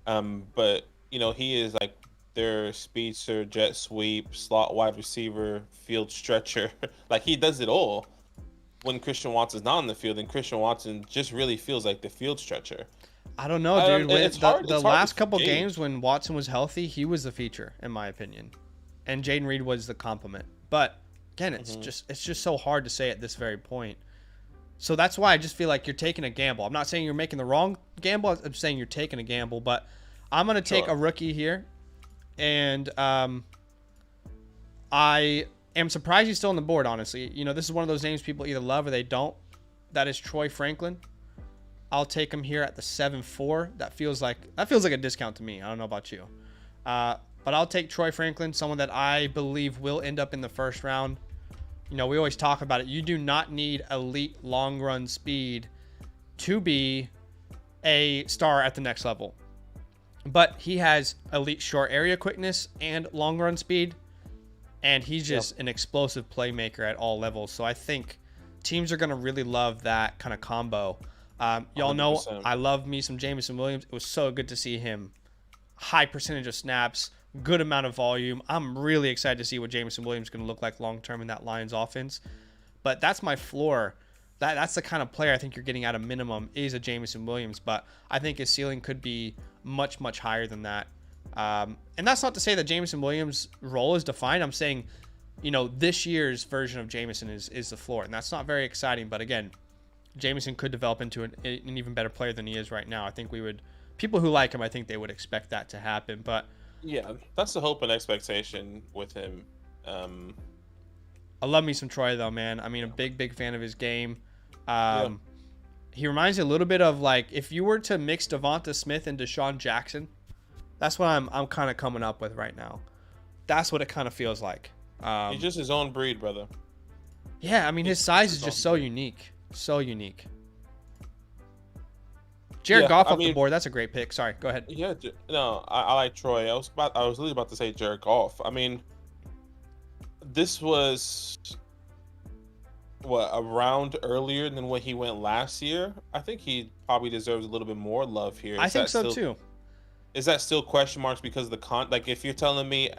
But you know, he is like their speedster, jet sweep, slot wide receiver, field stretcher. Like he does it all. When Christian Watson's not on the field, and Christian Watson just really feels like the field stretcher. I don't know, dude. The last couple games when Watson was healthy, he was the feature, in my opinion, and Jaden Reed was the complement. But again, it's just so hard to say at this very point. So that's why I just feel like you're taking a gamble. I'm not saying you're making the wrong gamble. I'm saying you're taking a gamble. But I'm going to take a rookie here. And I am surprised he's still on the board, honestly. You know, this is one of those names people either love or they don't. That is Troy Franklin. I'll take him here at the 7-4. That feels like a discount to me. I don't know about you. But I'll take Troy Franklin, someone that I believe will end up in the first round. You know, we always talk about it. You do not need elite long run speed to be a star at the next level. But he has elite short area quickness and long run speed. And he's just an explosive playmaker at all levels. So I think teams are going to really love that kind of combo. Y'all know I love me some Jameson Williams. It was so good to see him. High percentage of snaps. Good amount of volume. I'm really excited to see what Jameson Williams is going to look like long term in that Lions offense. But that's my floor. That's the kind of player I think you're getting at a minimum is a Jameson Williams. But I think his ceiling could be much, much higher than that. And that's not to say that Jameson Williams' role is defined. I'm saying, you know, this year's version of Jameson is the floor. And that's not very exciting. But again, Jameson could develop into an even better player than he is right now. I think people who like him, I think they would expect that to happen. But yeah, that's the hope and expectation with him. I love me some Troy, though, man. I mean, a big fan of his game. He reminds me a little bit of, like, if you were to mix Devonta Smith and Deshaun Jackson, that's what I'm kind of coming up with right now. That's what it kind of feels like. He's just his own breed, brother. Yeah, I mean, his size is just so unique. So unique. Jared Goff off the board. That's a great pick. Sorry, go ahead. Yeah, no, I like Troy. I was literally about to say Jared Goff. I mean, this was a round earlier than what he went last year. I think he probably deserves a little bit more love here. I think so too. Is that still question marks because of the like if you're telling me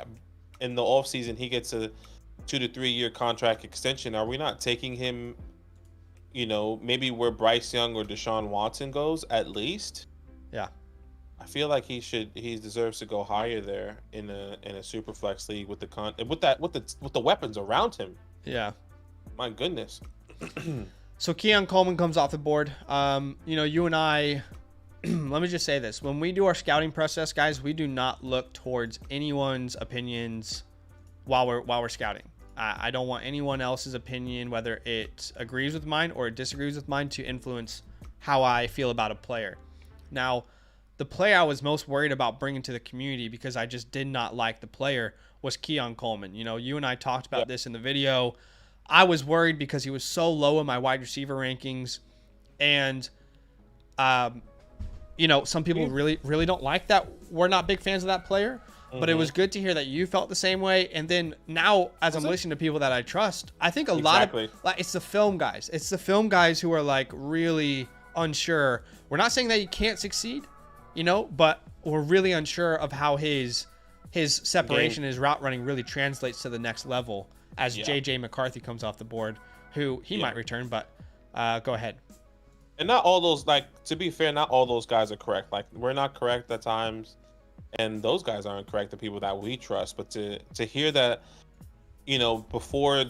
in the offseason he gets a 2 to 3 year contract extension, are we not taking him, you know, maybe where Bryce Young or Deshaun Watson goes at least? Yeah. I feel like he deserves to go higher there in a super flex league with the weapons around him. Yeah. My goodness. So Keon Coleman comes off the board. You know, you and I, let me just say this. When we do our scouting process, guys, we do not look towards anyone's opinions while we're scouting. I don't want anyone else's opinion, whether it agrees with mine or it disagrees with mine, to influence how I feel about a player. Now, the player I was most worried about bringing to the community, because I just did not like the player, was Keon Coleman. You know, you and I talked about this in the video. I was worried because he was so low in my wide receiver rankings. And, you know, some people really don't like that. We're not big fans of that player. But it was good to hear that you felt the same way. And then now, as I'm listening to people that I trust, I think a lot of, like, it's the film guys. It's the film guys who are, like, really unsure. We're not saying that he can't succeed, you know, but we're really unsure of how his separation, his route running really translates to the next level as J.J. McCarthy comes off the board, who he might return, but go ahead. And not all those, like, to be fair, not all those guys are correct. Like, we're not correct at times. And those guys aren't correct, the people that we trust. But to hear that, you know, before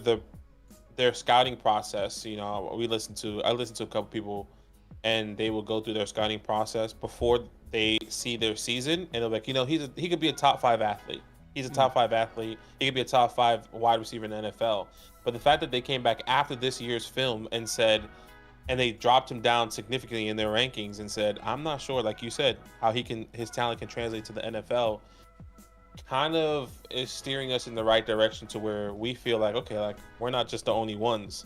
their scouting process, you know, I listened to a couple people, and they will go through their scouting process before they see their season, and they're like, you know, he could be a top 5 athlete. He's a top 5 athlete. He could be a top 5 wide receiver in the NFL. But the fact that they came back after this year's film and said, and they dropped him down significantly in their rankings and said, I'm not sure, like you said, how his talent can translate to the NFL, kind of is steering us in the right direction to where we feel like, okay, like, we're not just the only ones.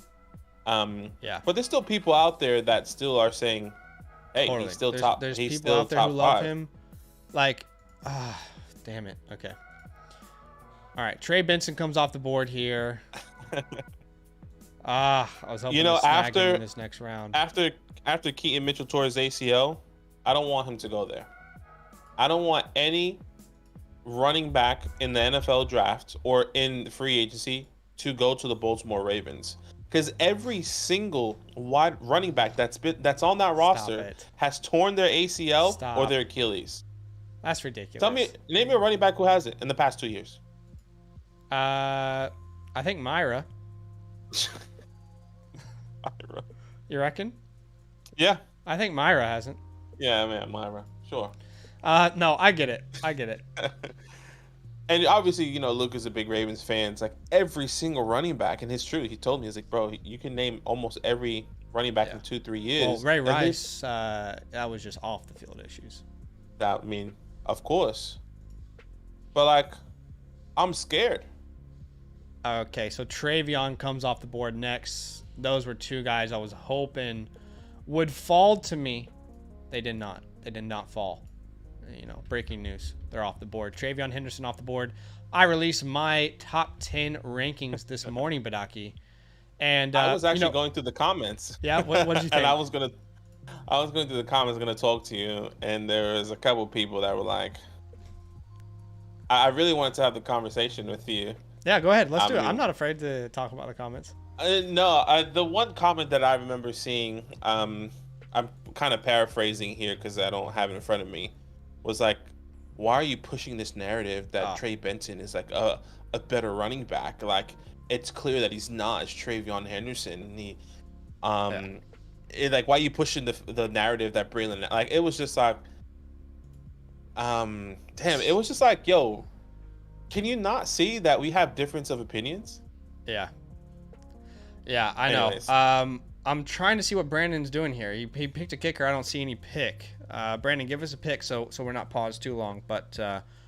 But there's still people out there that still are saying, hey, he's still top. There's he's people still out there top who love 5. him. Like, damn it. Okay. All right. Trey Benson comes off the board here. I was hoping to snag him in this next round. After Keaton Mitchell tore his ACL, I don't want him to go there. I don't want any running back in the NFL draft or in free agency to go to the Baltimore Ravens, because every single wide running back that's on that roster has torn their ACL or their Achilles. That's ridiculous. Name me a running back who has it in the past 2 years. I think Myra. Myra. You reckon? Yeah. I think Myra hasn't. Yeah, man, Myra. Sure. No, I get it. And obviously, you know, Luke is a big Ravens fan. It's like every single running back, and it's true. He told me, he's like, bro, you can name almost every running back in 2-3 years. Well, Ray Rice, that was just off the field issues. That, I mean, of course. But, like, I'm scared. Okay, so Travion comes off the board next. Those were 2 guys I was hoping would fall to me. They did not. They did not fall. You know, breaking news. They're off the board. Travion Henderson off the board. I released my top 10 rankings this morning, Badake. And I was actually going through the comments. Yeah, what did you think? And I was going through the comments, going to talk to you, and there was a couple people that were like, I really wanted to have the conversation with you. Yeah, go ahead. Let's do it. I'm not afraid to talk about the comments. The one comment that I remember seeing, I'm kind of paraphrasing here because I don't have it in front of me, was like, why are you pushing this narrative that Trey Benson is like a better running back? Like, it's clear that he's not. It's Travion Henderson. Like, why are you pushing the narrative that Braylon? Like, it was just like, it was just like, yo, can you not see that we have difference of opinions? Yeah, I know. I'm trying to see what Brandon's doing here. He picked a kicker. I don't see any pick. Brandon, give us a pick so we're not paused too long. But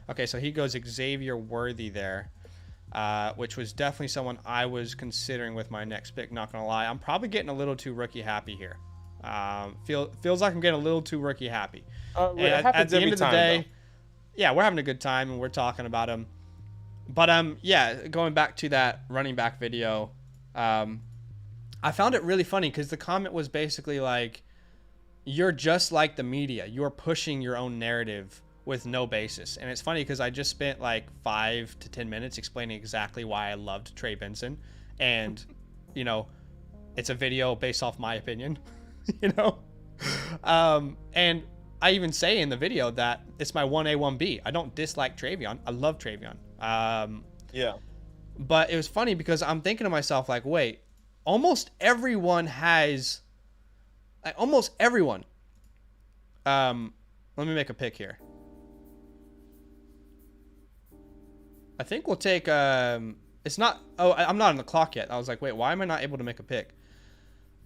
okay, so he goes Xavier Worthy there, which was definitely someone I was considering with my next pick. Not gonna lie, I'm probably getting a little too rookie happy here. Feels like I'm getting a little too rookie happy. At the end of the day, yeah, we're having a good time and we're talking about him. But going back to that running back video, I found it really funny because the comment was basically like, you're just like the media. You're pushing your own narrative with no basis. And it's funny because I just spent like 5 to 10 minutes explaining exactly why I loved Trey Benson. And, you know, it's a video based off my opinion, you know? And I even say in the video that it's my 1A, 1B. I don't dislike Travion. I love Travion. Yeah. But it was funny because I'm thinking to myself, like, wait, almost everyone has, almost everyone. Let me make a pick here. I think we'll take. It's not. Oh, I'm not on the clock yet. I was like, wait, why am I not able to make a pick?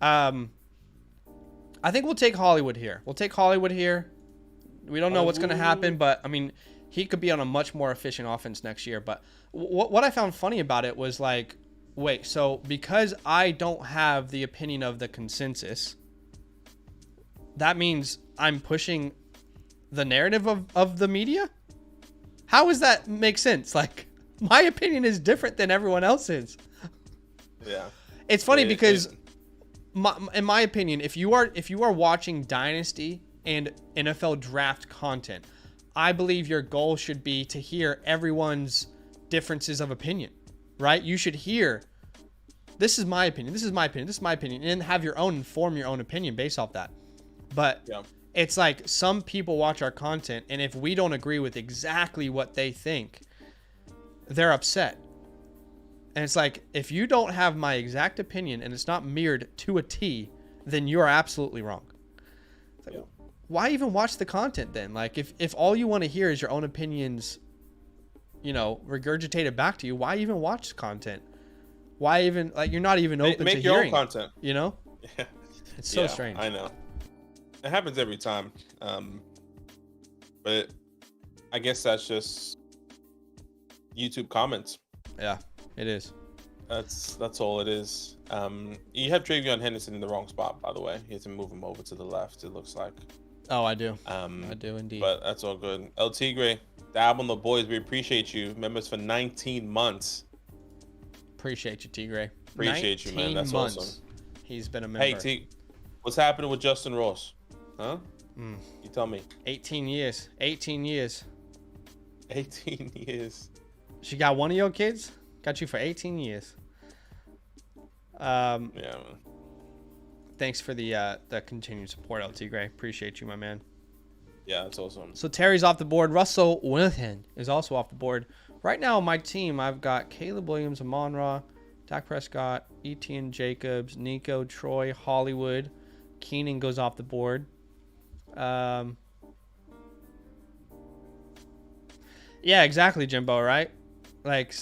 I think we'll take Hollywood here. We don't know what's going to happen, but I mean, he could be on a much more efficient offense next year. But what I found funny about it was like, wait, so because I don't have the opinion of the consensus, that means I'm pushing the narrative of the media? How does that make sense? Like, my opinion is different than everyone else's. Yeah. It's funny because, in my opinion, if you are watching Dynasty and NFL draft content, I believe your goal should be to hear everyone's differences of opinion, right? You should hear, this is my opinion, this is my opinion, this is my opinion, and have your own, form your own opinion based off that. But yeah. It's like some people watch our content, and if we don't agree with exactly what they think, they're upset. And it's like, if you don't have my exact opinion and it's not mirrored to a T, then you're absolutely wrong. Like, yeah. Why even watch the content then? Like, if all you want to hear is your own opinions, you know, regurgitated back to you, why even watch content? Why even, like, you're not even open to hearing your own content, you know? Yeah. It's so strange. I know. It happens every time. But I guess that's just YouTube comments. Yeah, it is. That's all it is. You have Travion Henderson in the wrong spot, by the way. You have to move him over to the left, it looks like. Oh, I do. I do indeed. But that's all good. El Tigre, Dab on the boys, we appreciate you. Members for 19 months. Appreciate you, Tigre. Appreciate you, man. That's months. awesome. He's been a member. Hey, T, what's happening with Justin Ross? Huh? You tell me. 18 years. 18 years. 18 years. She got one of your kids? Got you for 18 years. Yeah, man. Thanks for the continued support, El Tigre. Appreciate you, my man. Yeah, that's awesome. So Terry's off the board. Russell Wilson is also off the board. Right now on my team, I've got Caleb Williams, Amon-Ra, Dak Prescott, Etienne Jacobs, Nico, Troy, Hollywood. Keenan goes off the board. Yeah, exactly, Jimbo, right? Like,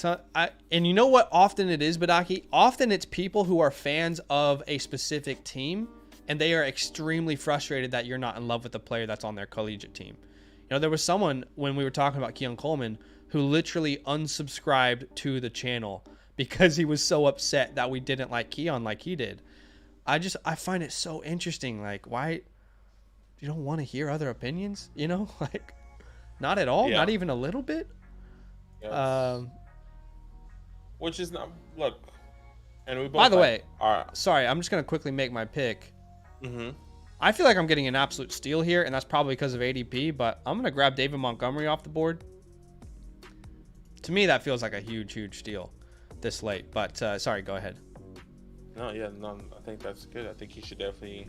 and you know what often it is, Badake? Often it's people who are fans of a specific team, and they are extremely frustrated that you're not in love with the player that's on their collegiate team. You know, there was someone, when we were talking about Keon Coleman, who literally unsubscribed to the channel because he was so upset that we didn't like Keon like he did. I find it so interesting. Like, why... You don't want to hear other opinions, you know? Like, not at all, not even a little bit. Yes. Which is not, look, and we both. By the way, sorry, I'm just gonna quickly make my pick. I feel like I'm getting an absolute steal here, and that's probably because of ADP. But I'm gonna grab David Montgomery off the board. To me, that feels like a huge steal this late. But sorry, go ahead. No, I think that's good. I think he should definitely.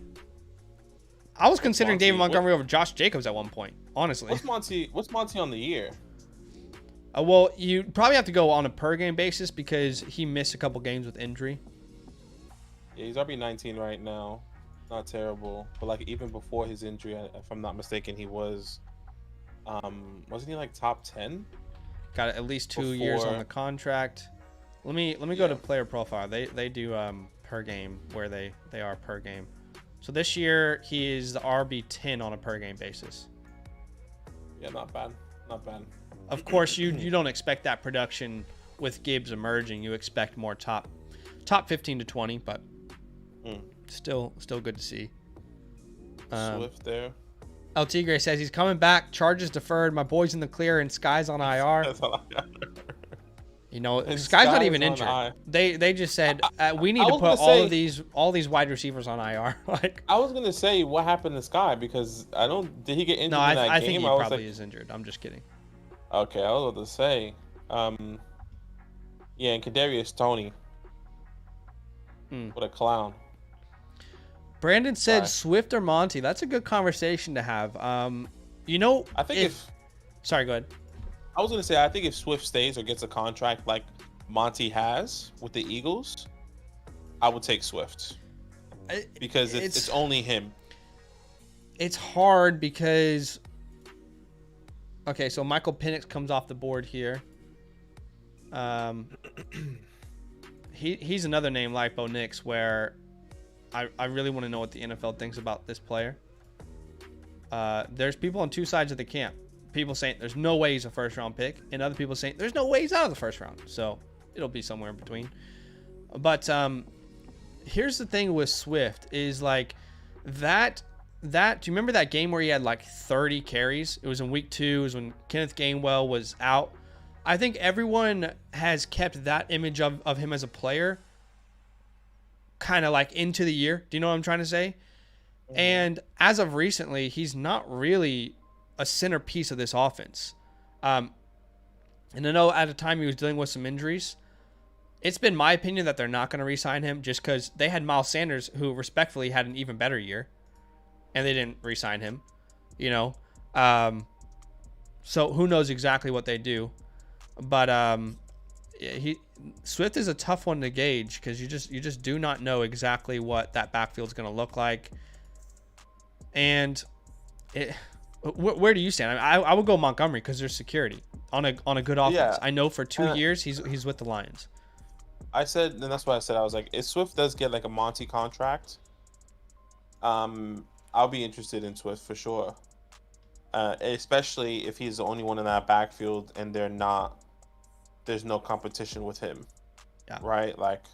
I was considering David Montgomery over Josh Jacobs at one point, honestly. What's Monty on the year? Well, you probably have to go on a per game basis because he missed a couple games with injury. Yeah, he's RB19 right now. Not terrible. But like even before his injury, if I'm not mistaken, he was wasn't he like top 10? Got at least 2 years on the contract. Let me go to player profile. They do per game where they are per game. So this year, he is the RB10 on a per-game basis. Yeah, not bad. Not bad. Of course, you don't expect that production with Gibbs emerging. You expect more top 15 to 20, but still good to see. Swift there. El Tigre says he's coming back. Charges deferred. My boy's in the clear and Sky's on IR. That's all I got. You know, Sky's not even injured. They just said we need to put all these wide receivers on IR. Like, I was gonna say, what happened to Sky, because did he get injured in that game? I think he probably is injured. I'm just kidding. Okay, I was about to say, yeah, and Kadarius Toney, what a clown. Brandon said Swift or Monty. That's a good conversation to have. You know, I think sorry, go ahead. I was going to say, I think if Swift stays or gets a contract like Monty has with the Eagles, I would take Swift. Because it's only him. It's hard because... Okay, so Michael Penix comes off the board here. He's another name like Bo Nix where I really want to know what the NFL thinks about this player. There's people on two sides of the camp. People saying there's no way he's a first round pick, and other people saying there's no way he's out of the first round. So it'll be somewhere in between. But here's the thing with Swift is like that. Do you remember that game where he had like 30 carries? It was in week 2. It was when Kenneth Gainwell was out. I think everyone has kept that image of him as a player kind of like into the year. Do you know what I'm trying to say? Mm-hmm. And as of recently, he's not really a centerpiece of this offense. And I know at a time he was dealing with some injuries. It's been my opinion that they're not going to re-sign him just because they had Miles Sanders, who respectfully had an even better year, and they didn't re-sign him, you know. So who knows exactly what they do. But Swift is a tough one to gauge because you just do not know exactly what that backfield is going to look like. And where do you stand? I would go Montgomery because there's security on a good offense. Yeah. I know for 2 years he's with the Lions. I said, and that's what I said. I was like, if Swift does get like a Monty contract, I'll be interested in Swift for sure. Especially if he's the only one in that backfield and there's no competition with him. Yeah. Right? Like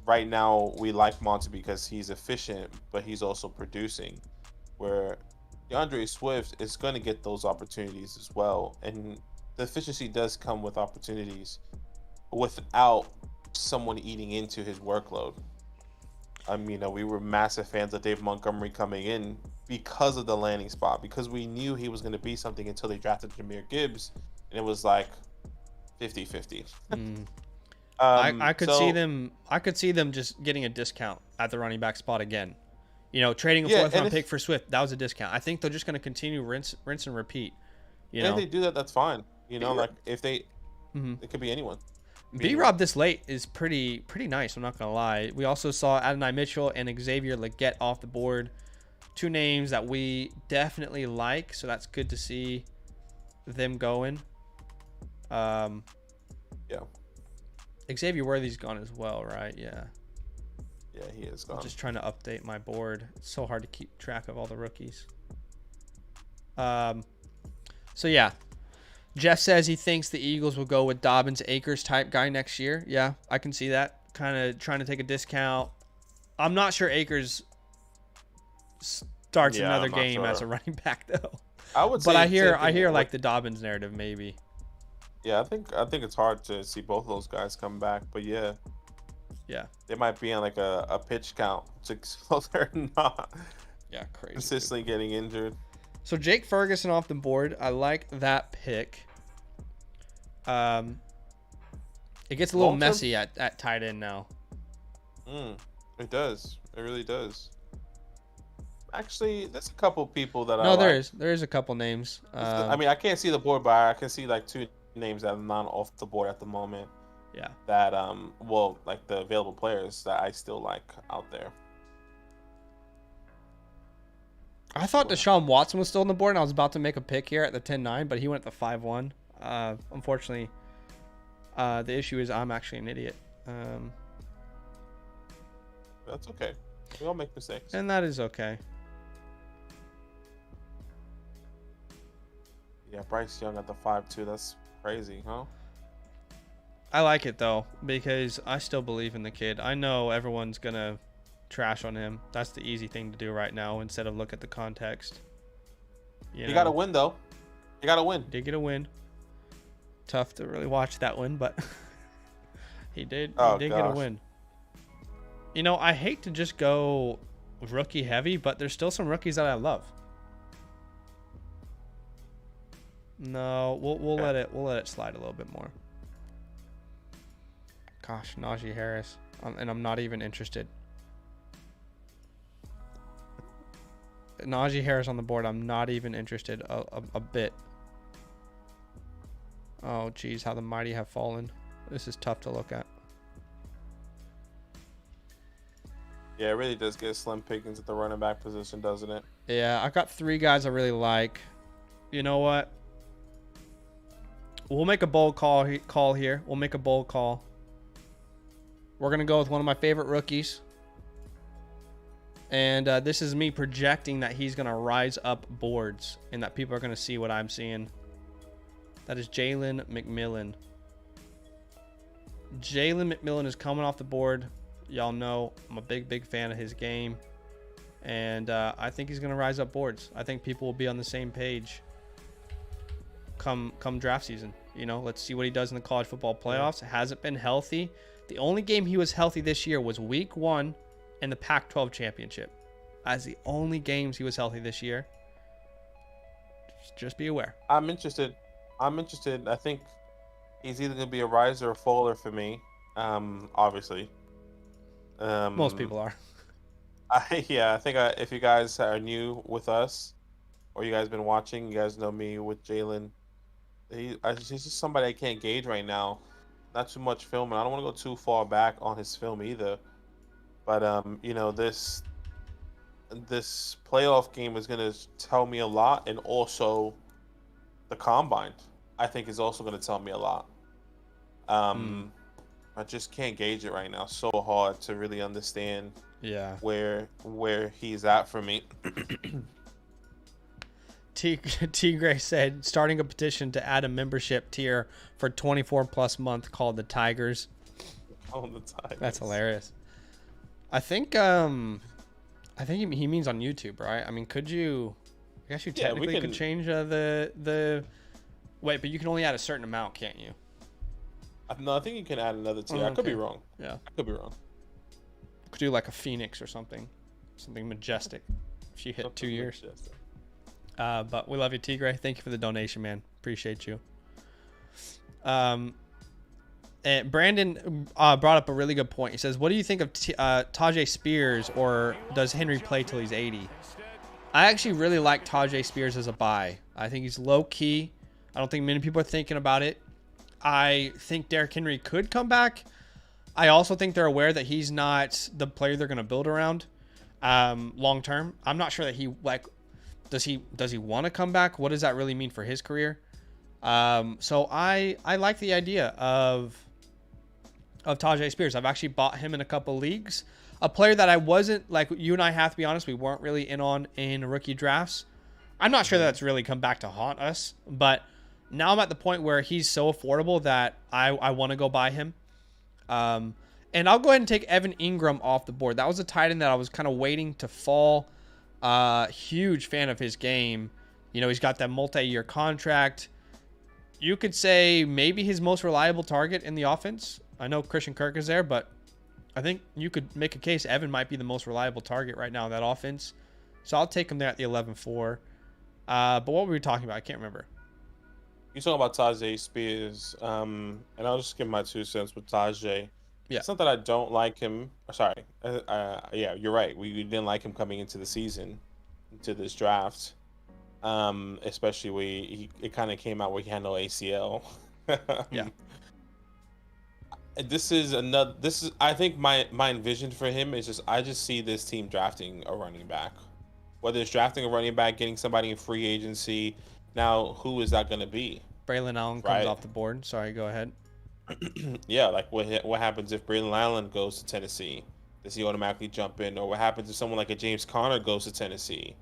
right now we like Monty because he's efficient, but he's also producing. Where DeAndre Swift is going to get those opportunities as well. And the efficiency does come with opportunities without someone eating into his workload. I mean, we were massive fans of Dave Montgomery coming in because of the landing spot, because we knew he was going to be something until they drafted Jahmyr Gibbs, and it was like 50-50. I could see them just getting a discount at the running back spot again. You know, trading a fourth round pick for Swift, that was a discount. I think they're just going to continue rinse and repeat. If they do that, that's fine. You know, like if they, it could be anyone. B-Rob this late is pretty nice, I'm not going to lie. We also saw Adonai Mitchell and Xavier Legette off the board. 2 names that we definitely like, so that's good to see them going. Yeah. Xavier Worthy's gone as well, right? Yeah. Yeah, he is gone. I'm just trying to update my board. It's so hard to keep track of all the rookies. So yeah. Jeff says he thinks the Eagles will go with Dobbins Akers type guy next year. Yeah, I can see that. Kind of trying to take a discount. I'm not sure Akers starts another game as a running back though. I would say, but I hear like the Dobbins narrative maybe. Yeah, I think it's hard to see both of those guys come back, but yeah, they might be on like a pitch count, so they're not. Yeah, crazy. Consistently getting injured. So Jake Ferguson off the board. I like that pick. It gets a little messy at tight end now. It does. It really does. Actually, there's a couple people that there is a couple names. I mean, I can't see the board, but I can see like 2 names that are not off the board at the moment. Yeah. That like the available players that I still like out there. I thought Deshaun Watson was still on the board, and I was about to make a pick here at the 10-9, but he went at the 5-1. Unfortunately, the issue is I'm actually an idiot. That's okay. We all make mistakes. And that is okay. Yeah, Bryce Young at the 5-2. That's crazy, huh? I like it, though, because I still believe in the kid. I know everyone's going to trash on him. That's the easy thing to do right now instead of look at the context. You got to win, though. You got to win. Did get a win. Tough to really watch that win, but he did get a win. You know, I hate to just go rookie heavy, but there's still some rookies that I love. No, we'll let it slide a little bit more. Gosh, Najee Harris, and I'm not even interested. Najee Harris on the board. I'm not even interested a bit. Oh, geez, how the mighty have fallen. This is tough to look at. Yeah, it really does get slim pickings at the running back position, doesn't it? Yeah, I've got 3 guys I really like. You know what? We'll make a bold call here. We'll make a bold call. We're going to go with one of my favorite rookies. And this is me projecting that he's going to rise up boards and that people are going to see what I'm seeing. That is Jalen McMillan. Jalen McMillan is coming off the board. Y'all know I'm a big fan of his game. And I think he's going to rise up boards. I think people will be on the same page come draft season. You know, let's see what he does in the college football playoffs. Hasn't been healthy. The only game he was healthy this year was week 1 in the Pac-12 championship. As the only games he was healthy this year. Just be aware. I'm interested. I think he's either going to be a riser or faller for me. Obviously. Most people are. I think if you guys are new with us or you guys been watching, you guys know me with Jalen. He's just somebody I can't gauge right now. Not too much film, and I don't want to go too far back on his film either. But you know, this playoff game is going to tell me a lot, and also the combine I think is also going to tell me a lot. I just can't gauge it right now. So hard to really understand. Yeah. Where he's at for me. T Gray said starting a petition to add a membership tier for 24+ month called the Tigers. Oh, the Tigers. That's hilarious. I think he means on YouTube, right? I mean, could you? I guess you technically could change the. Wait, but you can only add a certain amount, can't you? No, I think you can add another tier. I could be wrong. Yeah, I could be wrong. Could do like a Phoenix or something majestic. If you hit something 2 years. Majestic. But we love you, T Gray. Thank you for the donation, man. Appreciate you. And Brandon brought up a really good point. He says, what do you think of Tajay Spears, or does Henry play till he's 80? I actually really like Tajay Spears as a buy. I think he's low key. I don't think many people are thinking about it. I think Derrick Henry could come back. I also think they're aware that he's not the player they're going to build around long term. I'm not sure that he does he want to come back? What does that really mean for his career? So I like the idea of Tajay Spears. I've actually bought him in a couple leagues. A player that I wasn't, like you and I have to be honest, we weren't really in rookie drafts. I'm not sure that that's really come back to haunt us, but now I'm at the point where he's so affordable that I want to go buy him. And I'll go ahead and take Evan Ingram off the board. That was a tight end that I was kind of waiting to fall. Huge fan of his game. You know, he's got that multi-year contract. You could say maybe his most reliable target in the offense. I know Christian Kirk is there, but I think you could make a case Evan might be the most reliable target right now in that offense. So I'll take him there at the 11-4. But what were we talking about? I can't remember. You talking about Tajay Spears, and I'll just give my 2 cents with Tajay. Yeah. It's not that I don't like him. Sorry. Yeah, you're right. We didn't like him coming into the season, into this draft. Especially it kind of came out where he had no ACL. Yeah. I think my envision for him is I just see this team drafting a running back. Whether it's drafting a running back, getting somebody in free agency. Now, who is that going to be? Braylon Allen comes off the board. Sorry, go ahead. Yeah, like what happens if Braylon Allen goes to Tennessee? Does he automatically jump in? Or what happens if someone like a James Conner goes to Tennessee?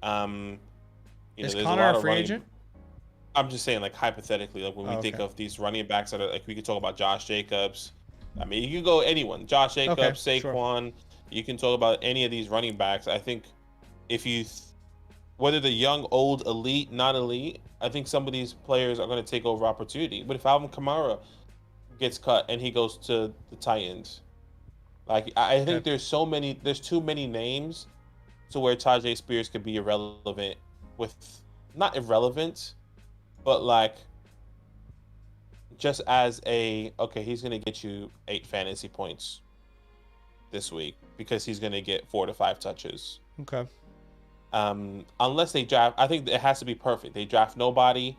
Is Conner a free agent? I'm just saying, like, hypothetically, like when we think of these running backs that are, like, we could talk about Josh Jacobs. I mean, you can go anyone. Josh Jacobs, Saquon. Sure. You can talk about any of these running backs. I think if you, whether they're young, old, elite, not elite, I think some of these players are going to take over opportunity. But if Alvin Kamara gets cut and he goes to the Titans, like, I think there's too many names to where Tajay Spears could be irrelevant not irrelevant, but like just as he's going to get you 8 fantasy points this week because he's going to get 4 to 5 touches. Okay. Unless they draft, I think it has to be perfect. They draft nobody,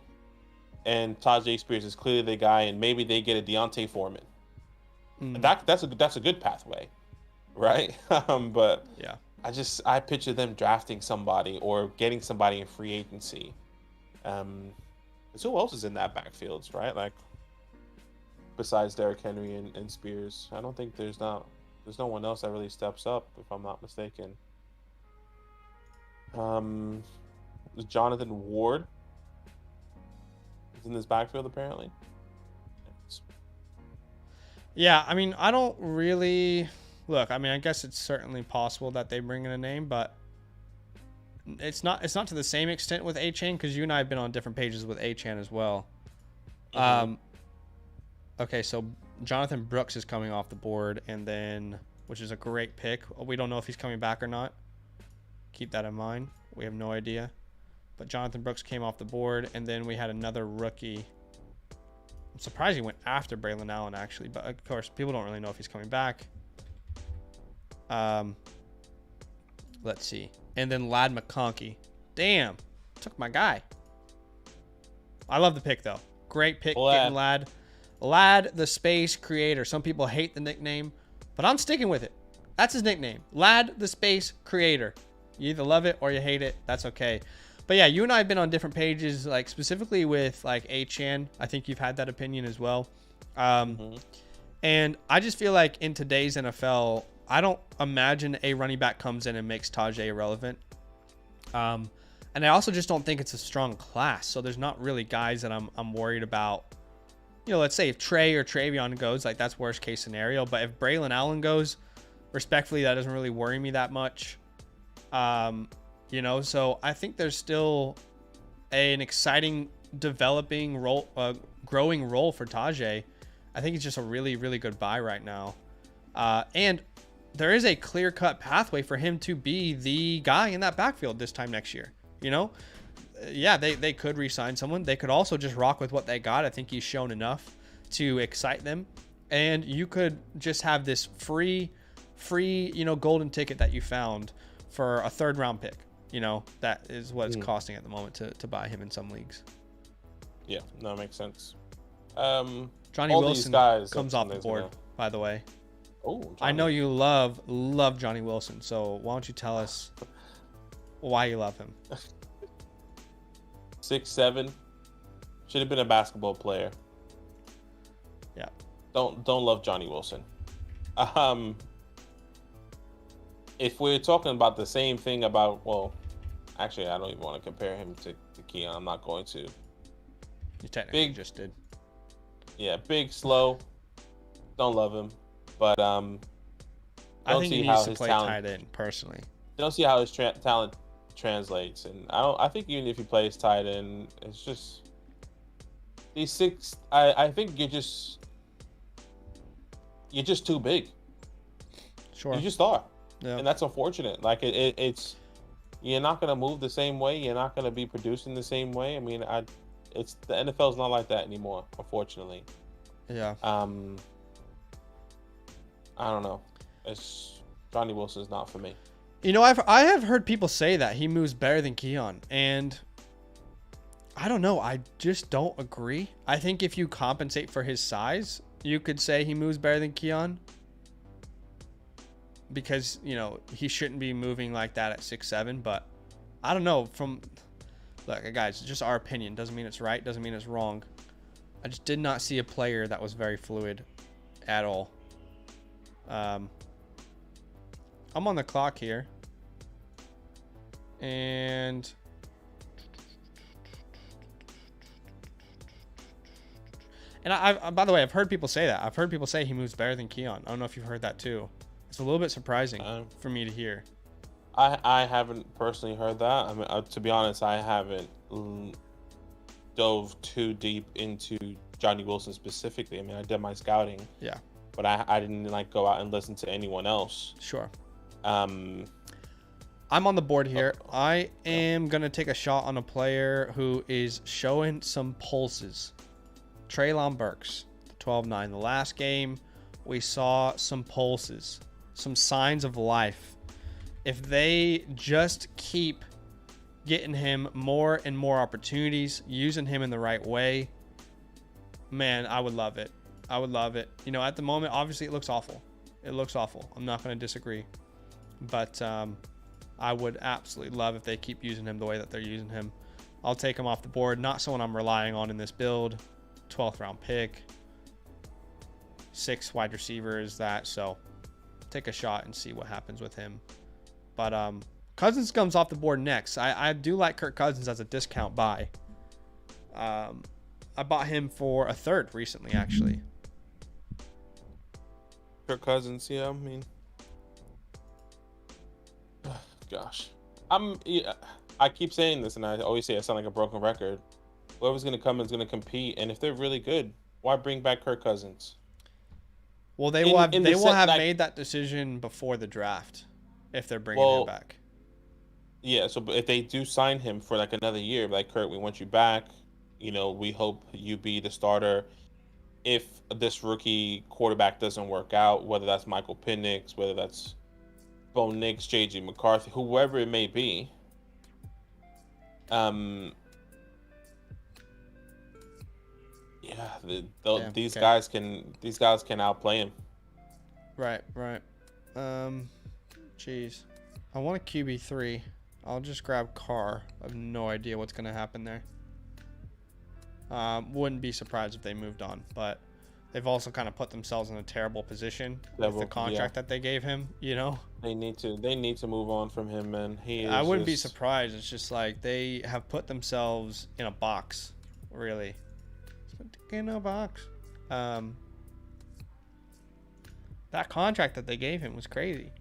and Tajay Spears is clearly the guy, and maybe they get a Deontay Foreman. That's a good pathway, right? But yeah, I picture them drafting somebody or getting somebody in free agency. Because who else is in that backfield, right? Like, besides Derrick Henry and Spears, I don't think there's no one else that really steps up, if I'm not mistaken. Jonathan Ward is in this backfield apparently. Yeah, I mean, I don't really look. I mean, I guess it's certainly possible that they bring in a name, but it's not to the same extent with A-Chain, because you and I have been on different pages with A-Chain as well. Mm-hmm. Okay, so Jonathan Brooks is coming off the board, and then, which is a great pick. We don't know if he's coming back or not. Keep that in mind. We have no idea. But Jonathan Brooks came off the board, and then we had another rookie. I'm surprised he went after Braylon Allen, actually, but of course, people don't really know if he's coming back. Let's see. And then Ladd McConkey. Damn, took my guy. I love the pick, though. Great pick, getting Ladd. Ladd, the space creator. Some people hate the nickname, but I'm sticking with it. That's his nickname. Ladd, the space creator. You either love it or you hate it. That's okay. But yeah, you and I have been on different pages, like specifically with like A-Chan. I think you've had that opinion as well. And I just feel like in today's NFL, I don't imagine a running back comes in and makes Tajay irrelevant. And I also just don't think it's a strong class. So there's not really guys that I'm worried about. You know, let's say if Trey or Travion goes, like that's worst case scenario. But if Braylon Allen goes, respectfully, that doesn't really worry me that much. You know, so I think there's still an exciting, developing role, growing role for Tajay. I think it's just a really, really good buy right now. And there is a clear-cut pathway for him to be the guy in that backfield this time next year. You know, yeah, they could re-sign someone. They could also just rock with what they got. I think he's shown enough to excite them. And you could just have this free, you know, golden ticket that you found for a third-round pick. You know, that is what it's costing at the moment to buy him in some leagues. Yeah, no, it makes sense. Johnny Wilson comes off the board, by the way. Oh, I know you love Johnny Wilson, so why don't you tell us why you love him? 6'7", should have been a basketball player. Yeah. Don't love Johnny Wilson. If we're talking about the same thing about, well, actually, I don't even want to compare him to Keon. I'm not going to. You technically just did. Yeah, big, slow. Don't love him, but I think he needs to play tight end personally. Don't see how his talent translates, and I think even if he plays tight end, it's just these six. I think you're just too big. Sure, you just are. Yeah. And that's unfortunate. Like it's you're not gonna move the same way. You're not gonna be producing the same way. I mean, it's the NFL's not like that anymore, unfortunately. Yeah. I don't know. It's Johnny Wilson's not for me. You know, I have heard people say that he moves better than Keon, and I don't know. I just don't agree. I think if you compensate for his size, you could say he moves better than Keon. Because, you know, he shouldn't be moving like that at 6'7", but I don't know. Look, guys, just our opinion. Doesn't mean it's right. Doesn't mean it's wrong. I just did not see a player that was very fluid at all. I'm on the clock here. And I by the way, I've heard people say that. I've heard people say he moves better than Keon. I don't know if you've heard that too. It's a little bit surprising for me to hear. I haven't personally heard that. I mean, to be honest, I haven't dove too deep into Johnny Wilson specifically. I mean, I did my scouting. Yeah. But I didn't like go out and listen to anyone else. Sure. I'm on the board here. I am going to take a shot on a player who is showing some pulses. Treylon Burks, 12-9. The last game, we saw some pulses, some signs of life. If they just keep getting him more and more opportunities, using him in the right way, man, I would love it. I would love it. You know, at the moment, obviously, it looks awful. It looks awful. I'm not going to disagree. But I would absolutely love if they keep using him the way that they're using him. I'll take him off the board. Not someone I'm relying on in this build. 12th round pick. 6 wide receivers, that. So take a shot and see what happens with him. But Cousins comes off the board next. I do like Kirk Cousins as a discount buy. I bought him for a third recently, actually. Kirk Cousins, yeah, I mean, gosh, I keep saying this, and I always say I sound like a broken record. Whoever's going to come is going to compete, and if they're really good, why bring back Kirk Cousins? Well, they will have made that decision before the draft if they're bringing him back. Yeah, so if they do sign him for like another year, like, Kurt, we want you back. You know, we hope you be the starter. If this rookie quarterback doesn't work out, whether that's Michael Penix, whether that's Bo Nix, J.J. McCarthy, whoever it may be, these guys can outplay him. Right. Jeez. I want a QB3. I'll just grab Carr. I have no idea what's going to happen there. Wouldn't be surprised if they moved on, but they've also kind of put themselves in a terrible position with the contract that they gave him, you know? They need to move on from him, man. I wouldn't be surprised. It's just like they have put themselves in a box, really. In a box. That contract that they gave him was crazy.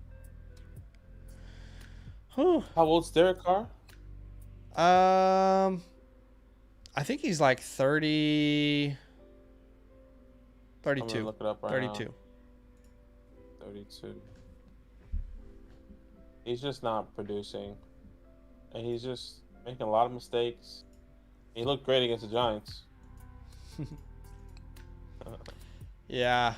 Whew. How old's Derek Carr? I think he's like 30. 32. I'm gonna look it up right 32. Now. 32. He's just not producing, and he's just making a lot of mistakes. He looked great against the Giants. Yeah.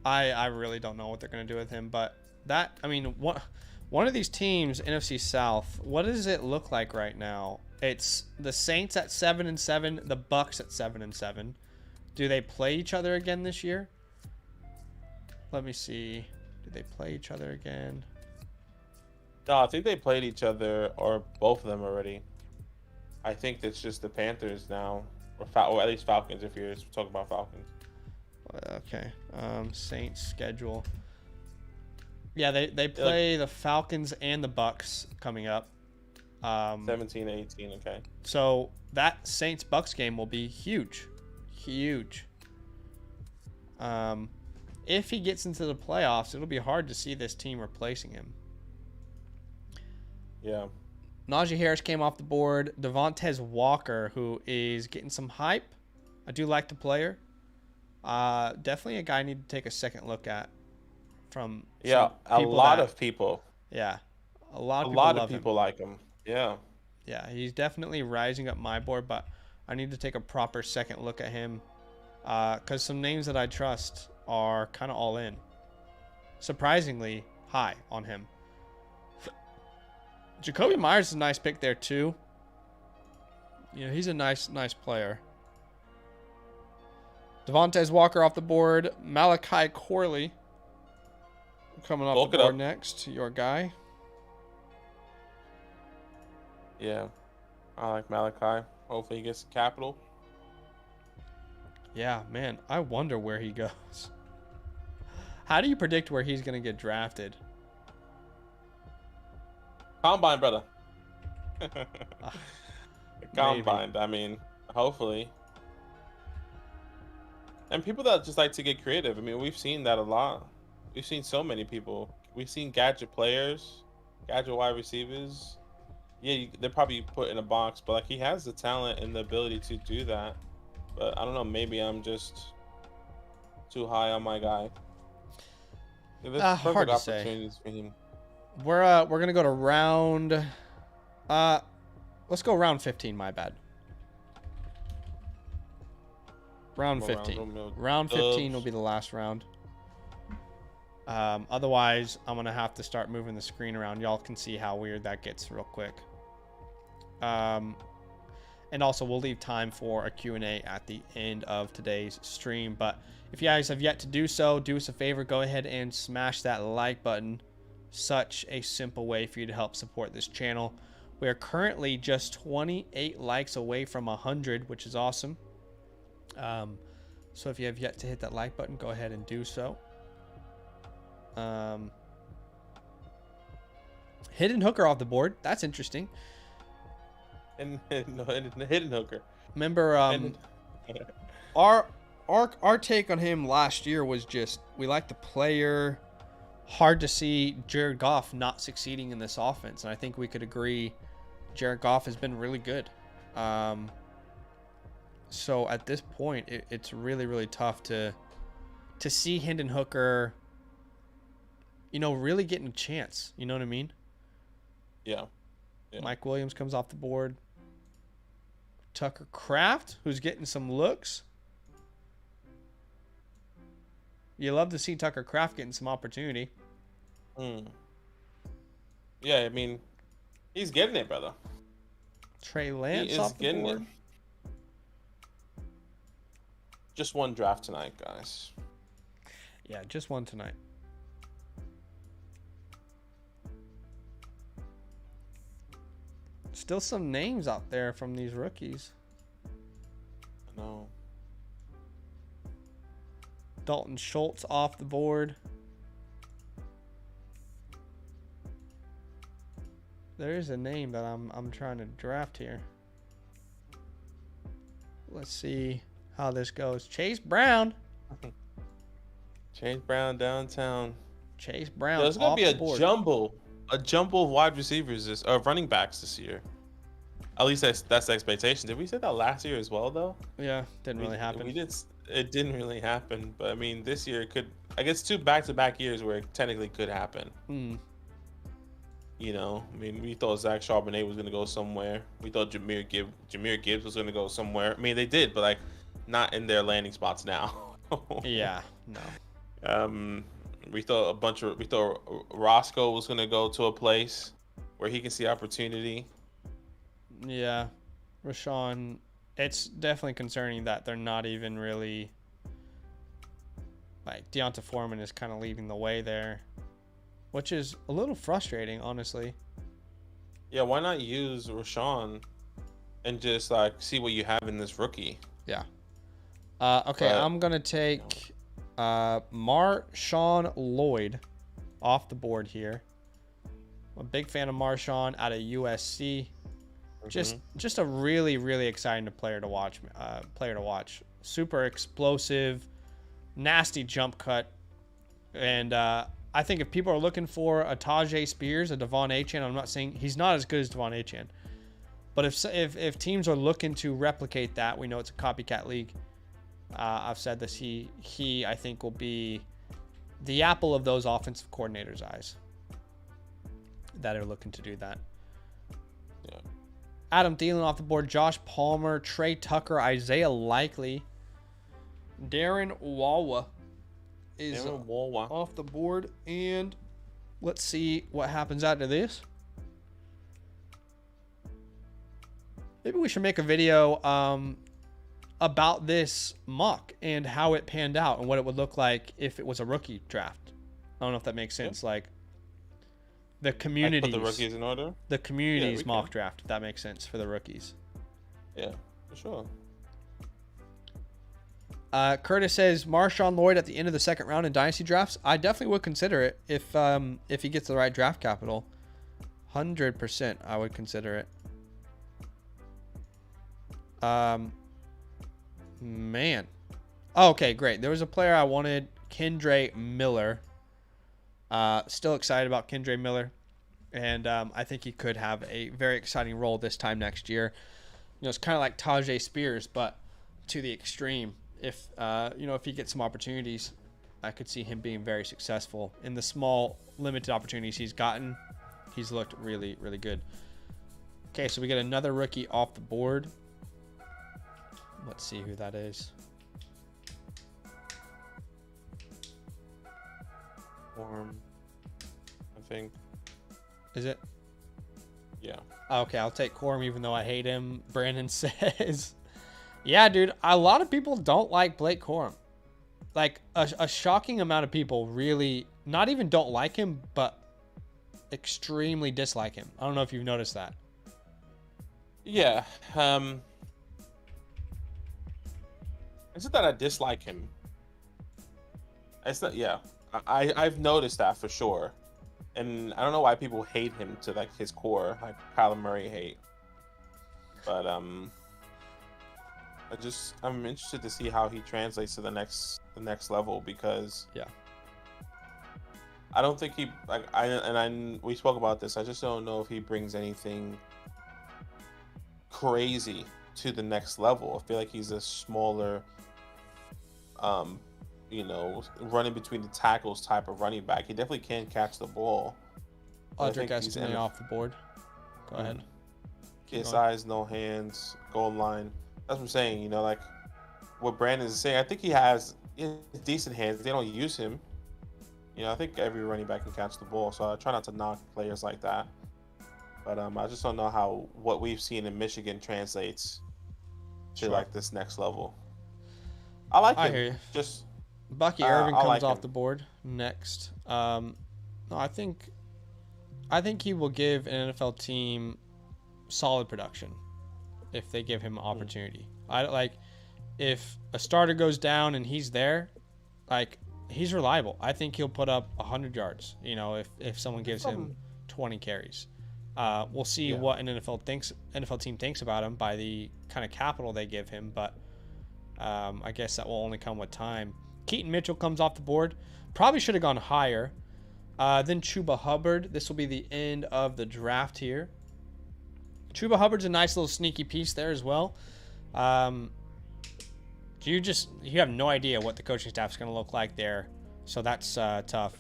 I really don't know what they're going to do with him, but one of these teams, NFC South, what does it look like right now? It's the Saints at 7-7, the Bucks at 7-7. Do they play each other again this year? Let me see. Do they play each other again? No, I think they played each other, or both of them already. I think it's just the Panthers now, or at least Falcons if you're talking about Falcons. Okay. Saints schedule. Yeah, they play the Falcons and the Bucks coming up. 17-18, okay. So that Saints-Bucks game will be huge. Huge. If he gets into the playoffs, it'll be hard to see this team replacing him. Yeah. Najee Harris came off the board. Devontae Walker, who is getting some hype. I do like the player. Definitely a guy I need to take a second look at. A lot of people. Yeah, a lot of people like him. Yeah. Yeah, he's definitely rising up my board, but I need to take a proper second look at him because some names that I trust are kind of all in. Surprisingly high on him. Jacoby Myers is a nice pick there too. Yeah, he's a nice player. Devontae Walker off the board. Malachi Corley coming off the board next. Your guy. Yeah, I like Malachi. Hopefully he gets the capital. Yeah, man, I wonder where he goes. How do you predict where he's going to get drafted? Combine, brother. Combine. I mean, hopefully. And people that just like to get creative. I mean, we've seen that a lot. We've seen so many people. We've seen gadget players, gadget wide receivers. Yeah, they're probably put in a box, but like he has the talent and the ability to do that. But I don't know. Maybe I'm just too high on my guy. There's hard to say. For him. We're gonna go to round. Let's go round 15. My bad. Round 15. Round 15 will be the last round. Otherwise, I'm gonna have to start moving the screen around. Y'all can see how weird that gets real quick. And also, we'll leave time for a Q&A at the end of today's stream. But if you guys have yet to do so, do us a favor. Go ahead and smash that like button. Such a simple way for you to help support this channel. We are currently just 28 likes away from 100, which is awesome. So if you have yet to hit that like button, go ahead and do so. Hidden hooker off the board. That's interesting. And hidden hooker. Remember, our take on him last year was just we like the player. Hard to see Jared Goff not succeeding in this offense, and I think we could agree Jared Goff has been really good. So at this point, it's really, really tough to see Hendon Hooker, really getting a chance. You know what I mean? Yeah. Mike Williams comes off the board. Tucker Kraft, who's getting some looks. You love to see Tucker Kraft getting some opportunity. Yeah, I mean, he's getting it, brother. Trey Lance off the board. It. Just one draft tonight, guys. Yeah, just one tonight. Still some names out there from these rookies. I know. Dalton Schultz off the board. There is a name that I'm trying to draft here. Let's see how this goes. Chase Brown. Chase Brown downtown. Chase Brown. There's gonna be a jumble of wide receivers running backs this year. At least that's the expectation. Did we say that last year as well, though? Yeah, didn't really happen. It didn't really happen, but I mean, this year it could. I guess 2 back-to-back years where it technically could happen. I mean, we thought Zach Charbonnet was gonna go somewhere. We thought Jahmyr Gibbs was gonna go somewhere. I mean, they did, but like, not in their landing spots now. Yeah, no. We thought Roscoe was gonna go to a place where he can see opportunity. Yeah, Rashawn. It's definitely concerning that they're not even really like Deonta Foreman is kind of leading the way there, which is a little frustrating, honestly. Yeah, why not use Rashawn and just like see what you have in this rookie? Yeah. Okay, I'm gonna take Marshawn Lloyd off the board here. I'm a big fan of Marshawn out of USC. Just a really, really exciting player to watch. Super explosive, nasty jump cut, and I think if people are looking for a Tajay Spears, a Devon Achane, I'm not saying he's not as good as Devon Achane, but if teams are looking to replicate that, we know it's a copycat league. I've said this. He I think will be the apple of those offensive coordinators' eyes that are looking to do that. Yeah. Adam Thielen off the board. Josh Palmer, Trey Tucker, Isaiah Likely, Darren Wawa is off the board, and let's see what happens after this. Maybe we should make a video about this mock and how it panned out and what it would look like if it was a rookie draft. I don't know if that makes sense. Yeah. Like the communities, put the rookies in order. The communities mock draft, if that makes sense for the rookies. Yeah, for sure. Curtis says Marshawn Lloyd at the end of the second round in dynasty drafts. I definitely would consider it if he gets the right draft capital. 100%, I would consider it. Man. Oh, okay, great. There was a player I wanted, Kendre Miller. Still excited about Kendre Miller, and I think he could have a very exciting role this time next year. It's kind of like Tajay Spears, but to the extreme. If if he gets some opportunities, I could see him being very successful in the small, limited opportunities he's gotten. He's looked really, really good. Okay, so we get another rookie off the board. Let's see who that is. I think. Is it? Yeah. Okay, I'll take Corum even though I hate him. Brandon says. Yeah, dude, a lot of people don't like Blake Corum. Like, a shocking amount of people really not even don't like him, but extremely dislike him. I don't know if you've noticed that. Yeah. It's not that I dislike him. It's not. Yeah, I've noticed that for sure, and I don't know why people hate him to like his core, like Kyler Murray hate. But I'm interested to see how he translates to the next level, because Yeah. I don't think he like we spoke about this. I just don't know if he brings anything crazy to the next level. I feel like he's a smaller, running between the tackles type of running back. He definitely can catch the ball. Audric Estimate off the board. Go ahead. His eyes, no hands, goal line. That's what I'm saying. Like what Brandon is saying. I think he has decent hands. They don't use him. I think every running back can catch the ball. So I try not to knock players like that. But I just don't know how what we've seen in Michigan translates to like this next level. I like him. Hear you. Just Bucky Irving comes off the board next. No, I think he will give an NFL team solid production if they give him opportunity. If a starter goes down and he's there, like he's reliable. I think he'll put up 100 yards. If someone gives him 20 carries. We'll see what an NFL team thinks about him by the kind of capital they give him, but I guess that will only come with time. Keaton Mitchell comes off the board. Probably should have gone higher. Then Chuba Hubbard. This will be the end of the draft here. Chuba Hubbard's a nice little sneaky piece there as well. You have no idea what the coaching staff is going to look like there, so that's tough.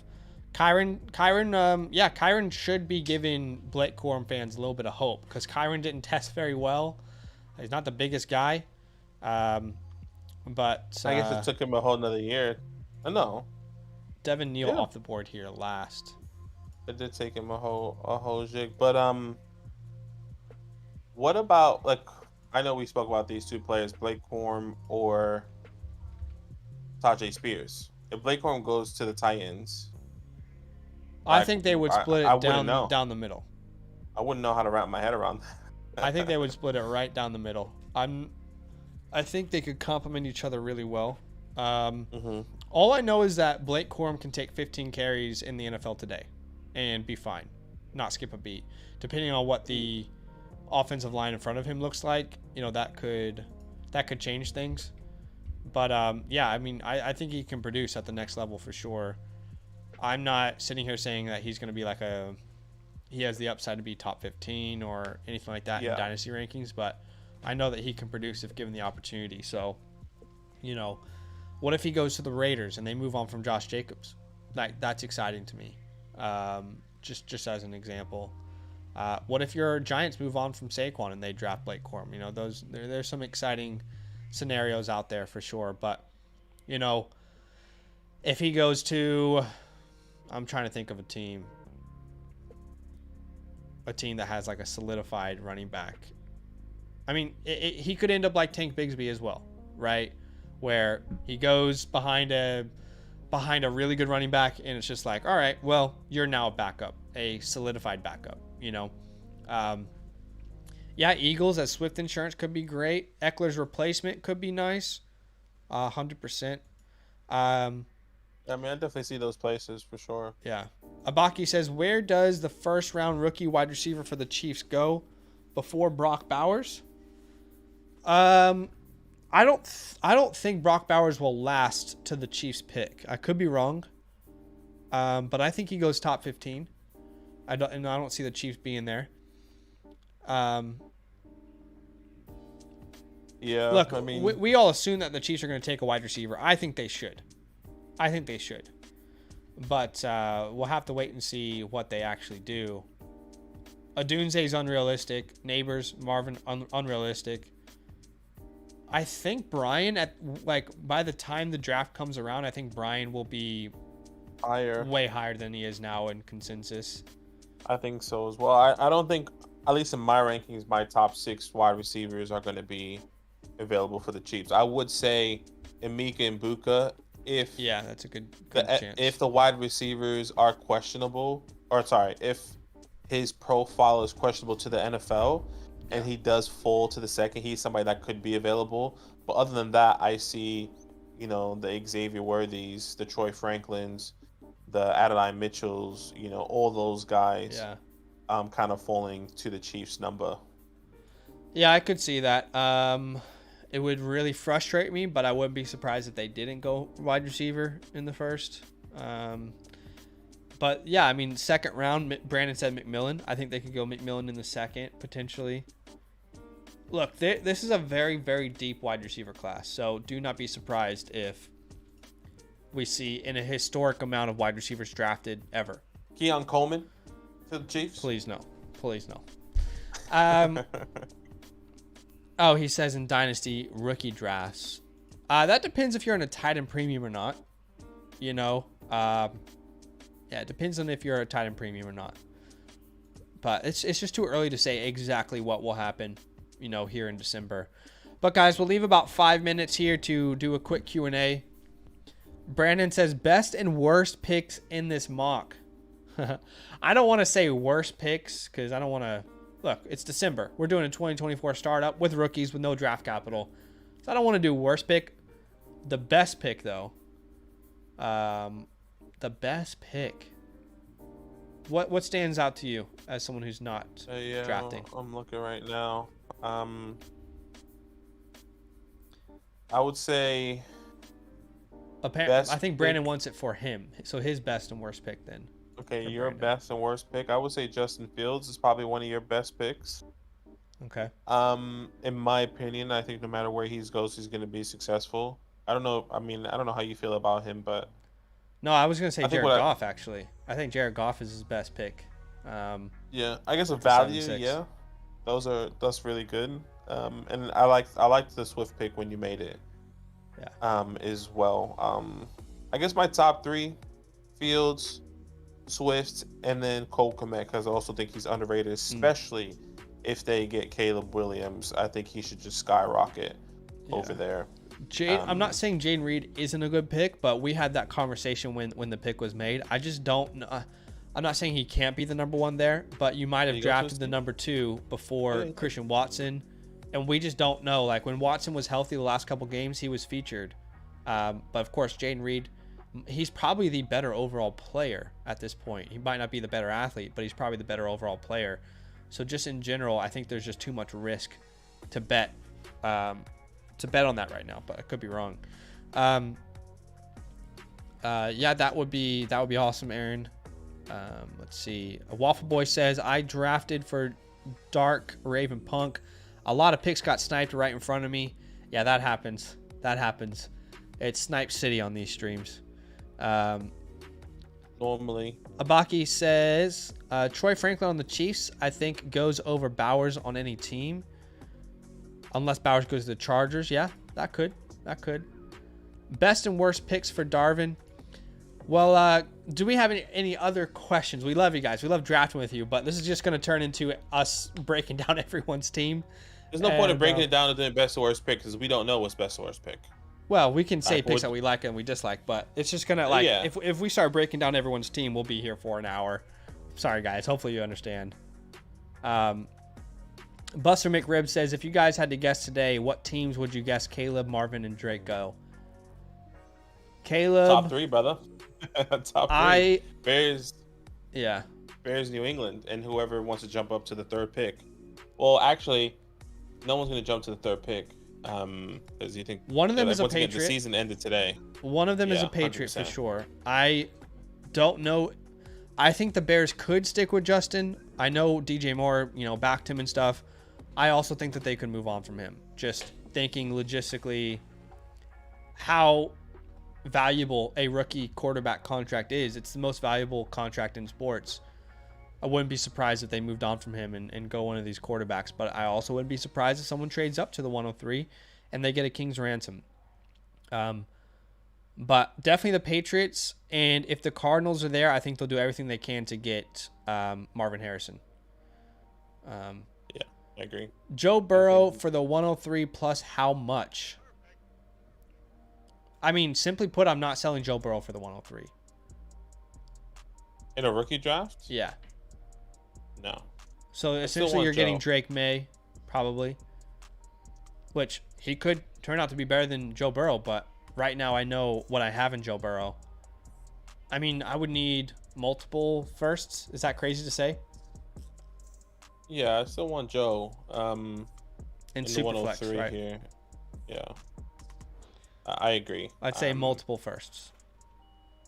Kyren should be giving Blake Corum fans a little bit of hope, because Kyren didn't test very well. He's not the biggest guy, but I guess it took him a whole nother year. I know. Devin Neal off the board here last. It did take him a whole jig, but what about, like, I know we spoke about these two players, Blake Corum or Tajay Spears. If Blake Corum goes to the Titans, I think they would split it down the middle. I wouldn't know how to wrap my head around that. I think they would split it right down the middle. I think they could complement each other really well. All I know is that Blake Corum can take 15 carries in the NFL today and be fine, not skip a beat. Depending on what the offensive line in front of him looks like, that could change things. But I think he can produce at the next level for sure. I'm not sitting here saying that he's going to be he has the upside to be top 15 or anything like that in dynasty rankings, but I know that he can produce if given the opportunity. So, what if he goes to the Raiders and they move on from Josh Jacobs? That's exciting to me. Just as an example. What if your Giants move on from Saquon and they draft Blake Corum? There's some exciting scenarios out there for sure. But, if he goes to, I'm trying to think of a team that has like a solidified running back. I mean, he could end up like Tank Bigsby as well, right? Where he goes behind a really good running back, and it's just like, all right, well, you're now a backup, a solidified backup, Eagles as Swift Insurance could be great. Eckler's replacement could be nice, 100%. I definitely see those places for sure. Yeah. Abaki says, where does the first round rookie wide receiver for the Chiefs go before Brock Bowers? I don't think Brock Bowers will last to the Chiefs pick. I could be wrong. But I think he goes top 15. I don't see the Chiefs being there. Look, we all assume that the Chiefs are going to take a wide receiver. I think they should. But we'll have to wait and see what they actually do. Adunze's unrealistic. Neighbors, Marvin, unrealistic. I think Brian, by the time the draft comes around, I think Brian will be way higher than he is now in consensus. I think so as well. I don't think, at least in my rankings, my top 6 wide receivers are going to be available for the Chiefs. I would say Emeka and Buka, that's a good chance. If the wide receivers are questionable, if his profile is questionable to the NFL, and he does fall to the second, he's somebody that could be available. But other than that, I see, the Xavier Worthies, the Troy Franklins, the Adeline Mitchells, all those guys, kind of falling to the Chiefs' number. Yeah, I could see that. It would really frustrate me, but I wouldn't be surprised if they didn't go wide receiver in the first. But yeah, I mean, second round, Brandon said McMillan. I think they could go McMillan in the second, potentially. Look, this is a very, very deep wide receiver class, so do not be surprised if we see in a historic amount of wide receivers drafted ever. Keon Coleman to the Chiefs? Please no. Please no. Oh, he says in Dynasty rookie drafts. That depends if you're in a tight end premium or not. Yeah, it depends on if you're a tight end premium or not. But it's just too early to say exactly what will happen, here in December. But guys, we'll leave about 5 minutes here to do a quick Q&A. Brandon says best and worst picks in this mock. I don't want to say worst picks because I don't want to. Look, it's December. We're doing a 2024 startup with rookies with no draft capital. So I don't want to do worst pick. The best pick, though. The best pick. What stands out to you as someone who's not drafting? I'm looking right now. I would say. I think Brandon wants it for him. So his best and worst pick then. Okay, your best and worst pick. I would say Justin Fields is probably one of your best picks. Okay. In my opinion, I think no matter where he goes, he's going to be successful. I don't know. I mean, I don't know how you feel about him, but. No, I was going to say Jared Goff, actually. I think Jared Goff is his best pick. Yeah, I guess a value, yeah. That's really good. And I liked the Swift pick when you made it. Yeah. As well. I guess my top three: Fields, Swift, and then Cole Kmet, because I also think he's underrated, especially if they get Caleb Williams. I think he should just skyrocket over there. I'm not saying Jayden Reed isn't a good pick, but we had that conversation when the pick was made. I just don't know. I'm not saying he can't be the number one there, but you might have drafted the number two before Christian Watson, and we just don't know. Like when Watson was healthy the last couple games, he was featured. But of course, Jayden Reed, he's probably the better overall player at this point. He might not be the better athlete, but he's probably the better overall player. So just in general, I think there's just too much risk to bet on that right now, but I could be wrong. Yeah, that would be awesome, Aaron. Let's see. A Waffle Boy says I drafted for Dark Raven Punk. A lot of picks got sniped right in front of me. Yeah, that happens. It's Snipe City on these streams. Normally. Abaki says Troy Franklin on the Chiefs, I think, goes over Bowers on any team. Unless Bowers goes to the Chargers. Yeah, that could. Best and worst picks for Darvin. Well, do we have any other questions? We love you guys. We love drafting with you, but this is just going to turn into us breaking down everyone's team. There's no point in breaking it down to the best or worst pick because we don't know what's best or worst pick. Well, we can say picks that we like and we dislike, but it's just going to, if we start breaking down everyone's team, we'll be here for an hour. Sorry, guys. Hopefully you understand. Buster McRib says, if you guys had to guess today, what teams would you guess Caleb, Marvin, and Drake go? Caleb. Top three, brother. Top three. Bears. Yeah. Bears, New England, and whoever wants to jump up to the third pick. Well, actually, no one's going to jump to the third pick. Because you think one of them is a Patriot. Again, the season ended today. One of them is a Patriot 100%. For sure. I don't know. I think the Bears could stick with Justin. I know DJ Moore, backed him and stuff. I also think that they could move on from him. Just thinking logistically how valuable a rookie quarterback contract is. It's the most valuable contract in sports. I wouldn't be surprised if they moved on from him and go one of these quarterbacks, but I also wouldn't be surprised if someone trades up to the 103 and they get a king's ransom. But definitely the Patriots, and if the Cardinals are there, I think they'll do everything they can to get Marvin Harrison. I agree. Joe Burrow for the 103 plus how much? I mean, simply put, I'm not selling Joe Burrow for the 103. In a rookie draft? Yeah. No. So essentially you're getting Drake May probably. Which he could turn out to be better than Joe Burrow, but right now I know what I have in Joe Burrow. I mean, I would need multiple firsts. Is that crazy to say? Yeah, I still want Joe. In Superflex, right? Here. Yeah. I agree. I'd say multiple firsts.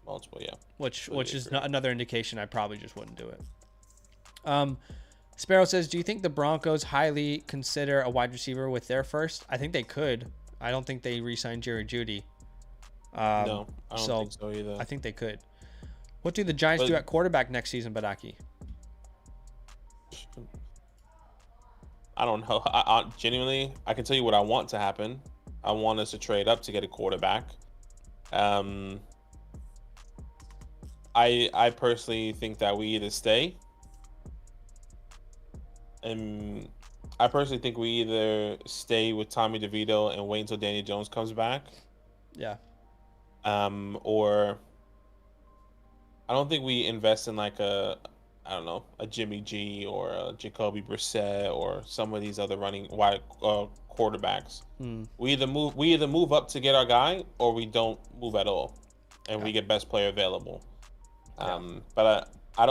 Multiple, yeah. Which is another indication I probably just wouldn't do it. Sparrow says, do you think the Broncos highly consider a wide receiver with their first? I think they could. I don't think they re-signed Jerry Jeudy. No, I don't think so either. I think they could. What do the Giants do at quarterback next season, Badake? I don't know. I genuinely, I can tell you what I want to happen. I want us to trade up to get a quarterback. I personally think that we either stay, and I personally think we either stay with Tommy DeVito and wait until Daniel Jones comes back. Yeah. Or I don't think we invest in like a Jimmy G or a Jacoby Brissett or some of these other running wide quarterbacks. We either move up to get our guy, or we don't move at all, and we get best player available. But I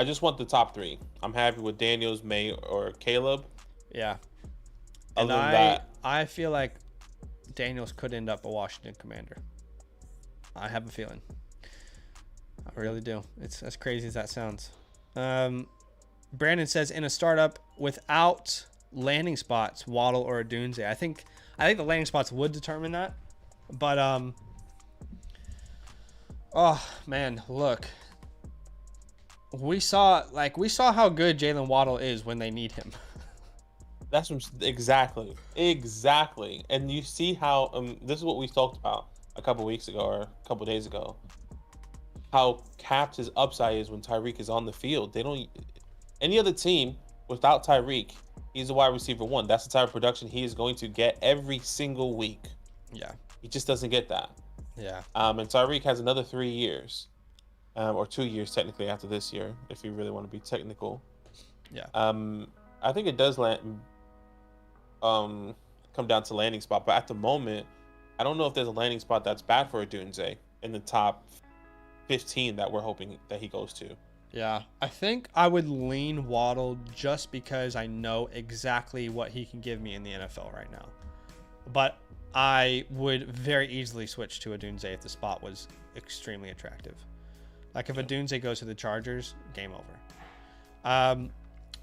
just want the top three. I'm happy with Daniels, May, or Caleb. Yeah. Other than that, I feel like Daniels could end up a Washington Commander. I have a feeling. I really do. It's as crazy as that sounds. Brandon says, in a startup without landing spots, Waddle or Odunze. I think the landing spots would determine that. But oh man, look. We saw how good Jalen Waddle is when they need him. That's exactly. And you see how this is what we talked about a couple weeks ago or a couple days ago. How capped his upside is when Tyreek is on the field. They don't. Any other team without Tyreek, he's a wide receiver one. That's the type of production he is going to get every single week. Yeah. He just doesn't get that. Yeah. And Tyreek has another 3 years, or 2 years technically after this year, if you really want to be technical. Yeah. I think it does come down to landing spot, but at the moment, I don't know if there's a landing spot that's bad for Odunze in the top 15 that we're hoping that he goes to. Yeah, I think I would lean Waddle just because I know exactly what he can give me in the NFL right now. But I would very easily switch to Odunze if the spot was extremely attractive. Like if Odunze goes to the Chargers, game over.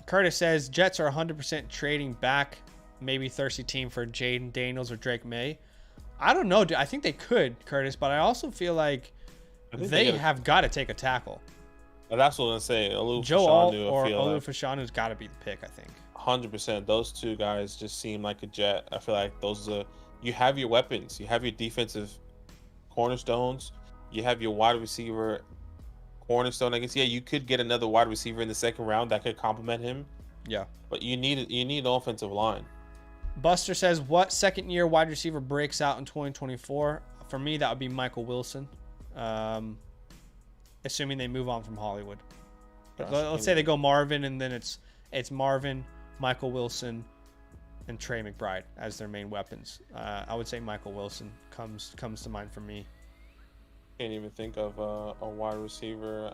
Curtis says, Jets are 100% trading back, maybe thirsty team for Jaden Daniels or Drake May. I don't know, dude. I think they could, Curtis, but I also feel like they have got to take a tackle. That's what I'm saying. Joe Alt or Olu Fashanu's got to be the pick, I think. 100%. Those two guys just seem like a Jet. I feel like you have your weapons. You have your defensive cornerstones. You have your wide receiver cornerstone. I guess, yeah, you could get another wide receiver in the second round that could complement him. Yeah. But you need an offensive line. Buster says, what second-year wide receiver breaks out in 2024? For me, that would be Michael Wilson. Assuming they move on from Hollywood. Let's say they go Marvin, and then it's Marvin, Michael Wilson, and Trey McBride as their main weapons. I would say Michael Wilson comes to mind for me. Can't even think of a wide receiver.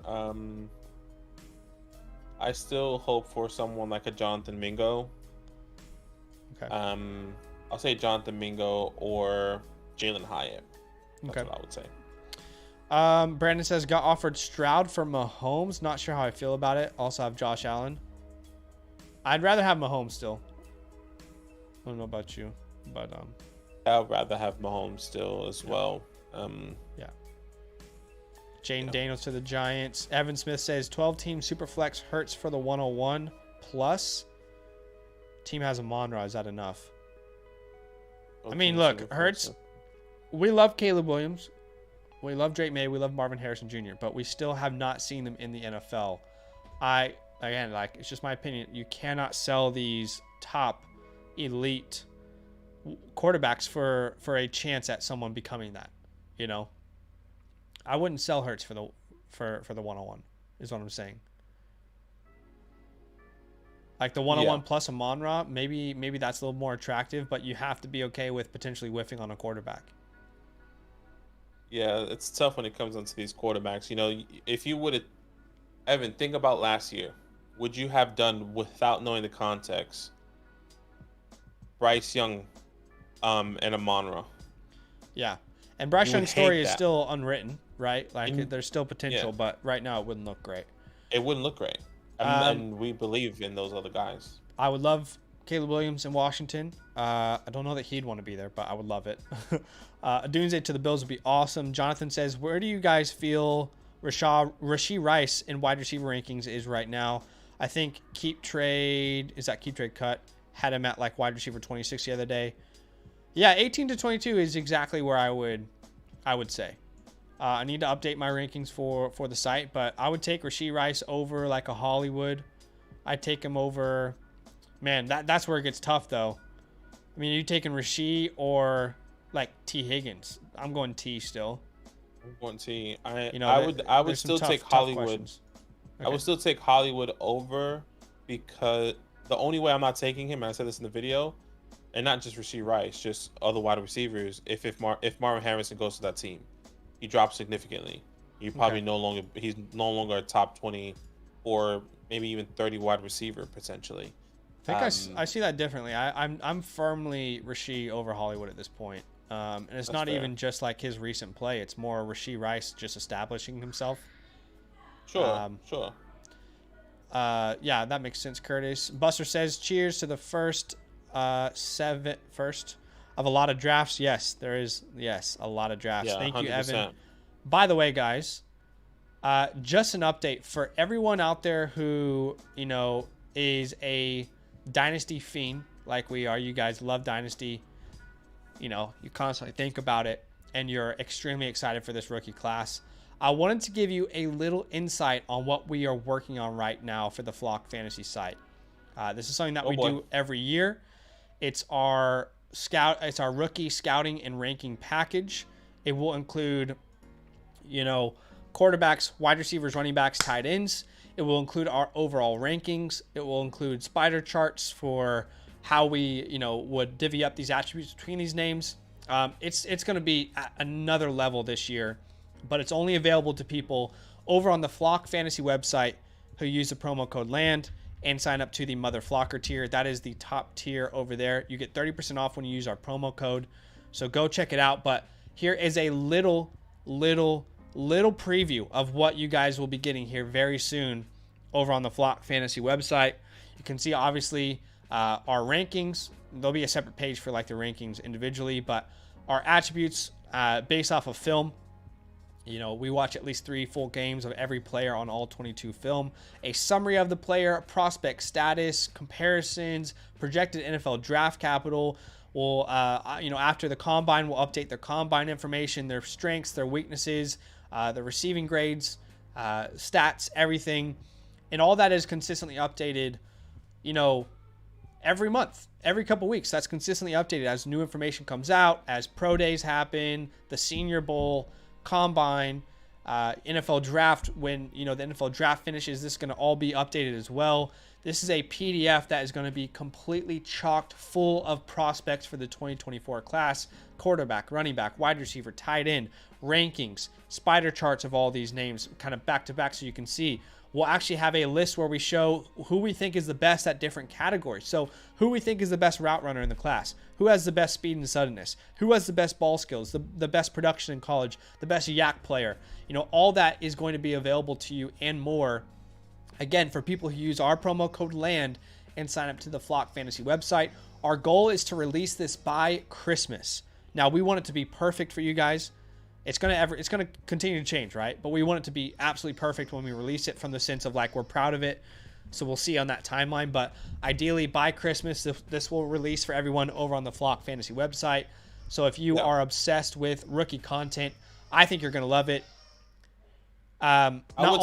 I still hope for someone like a Jonathan Mingo. Okay. I'll say Jonathan Mingo or Jalen Hyatt. That's okay. what I would say. Brandon says, got offered Stroud for Mahomes. Not sure how I feel about it. Also have Josh Allen. I'd rather have Mahomes still. I don't know about you, but I'd rather have Mahomes still as well. Yeah. Jane Daniels to the Giants. Evan Smith says 12-team Superflex hurts for the 101 plus. Team has a Monra. Is that enough? I mean, look, Hurts. We love Caleb Williams. We love Drake May. We love Marvin Harrison Jr., but we still have not seen them in the NFL. It's just my opinion. You cannot sell these top elite quarterbacks for a chance at someone becoming that. You know, I wouldn't sell Hurts for the 101. Is what I'm saying. Like the 101 plus a Monra, maybe that's a little more attractive, but you have to be okay with potentially whiffing on a quarterback. Yeah, it's tough when it comes onto these quarterbacks. You know, if you would have, Evan, think about last year. Would you have done, without knowing the context, Bryce Young and a Monra? Yeah. And Bryce Young's story is still unwritten, right? Like there's still potential, but right now it wouldn't look great. It wouldn't look great. And we believe in those other guys. I would love Caleb Williams in Washington. I don't know that he'd want to be there, but I would love it. A Doomsday to the Bills would be awesome. Jonathan says, where do you guys feel Rashee Rice in wide receiver rankings is right now? I think Keep Trade Cut had him at like wide receiver 26 the other day. Yeah, 18 to 22 is exactly where I would say. I need to update my rankings for the site, but I would take Rashee Rice over like a Hollywood. I'd take him over. Man, that's where it gets tough though. I mean, are you taking Rashee or like T Higgins? I'm going T still. I'm going T. I would still take Hollywood. Okay. I would still take Hollywood over, because the only way I'm not taking him, and I said this in the video, and not just Rashee Rice, just other wide receivers, if Marvin Harrison goes to that team, he drops significantly. He's no longer a top 20 or maybe even 30 wide receiver potentially. I think I see that differently. I'm firmly Rashee over Hollywood at this point. And it's not fair. Even just like his recent play. It's more Rashee Rice just establishing himself. Sure. Yeah, that makes sense, Curtis. Buster says, cheers to the first of a lot of drafts. Yes, there is. Yes, a lot of drafts. Yeah, thank 100%. You, Evan. By the way, guys, just an update for everyone out there who, is a Dynasty fiend like we are. You guys love Dynasty. You constantly think about it, and you're extremely excited for this rookie class. I wanted to give you a little insight on what we are working on right now for the Flock Fantasy site. This is something that we do every year. It's our rookie scouting and ranking package. It will include, quarterbacks, wide receivers, running backs, tight ends. It will include our overall rankings. It will include spider charts for how we, would divvy up these attributes between these names. It's going to be at another level this year, but it's only available to people over on the Flock Fantasy website who use the promo code LAND and sign up to the Mother Flocker tier. That is the top tier over there. You get 30% off when you use our promo code. So go check it out. But here is a little preview of what you guys will be getting here very soon over on the Flock Fantasy website. You can see obviously our rankings. There'll be a separate page for like the rankings individually, but our attributes based off of film. We watch at least 3 full games of every player on all 22 film. A summary of the player, prospect status, comparisons, projected NFL draft capital. We'll, after the combine, we'll update their combine information, their strengths, their weaknesses, the receiving grades, stats, everything. And all that is consistently updated, every month, every couple weeks. That's consistently updated as new information comes out, as pro days happen, the Senior Bowl, combine, NFL draft. When the NFL draft finishes, this is going to all be updated as well. This is a PDF that is going to be completely chocked full of prospects for the 2024 class: quarterback, running back, wide receiver, tight end, rankings, spider charts of all these names kind of back to back, so you can see. We'll actually have a list where we show who we think is the best at different categories. So who we think is the best route runner in the class, who has the best speed and suddenness, who has the best ball skills, the best production in college, the best yak player. All that is going to be available to you and more. Again, for people who use our promo code LAND and sign up to the Flock Fantasy website. Our goal is to release this by Christmas. Now, we want it to be perfect for you guys. It's gonna continue to change, right? But we want it to be absolutely perfect when we release it, from the sense of like we're proud of it. So we'll see on that timeline. But ideally by Christmas, this will release for everyone over on the Flock Fantasy website. So if you are obsessed with rookie content, I think you're gonna love it. I would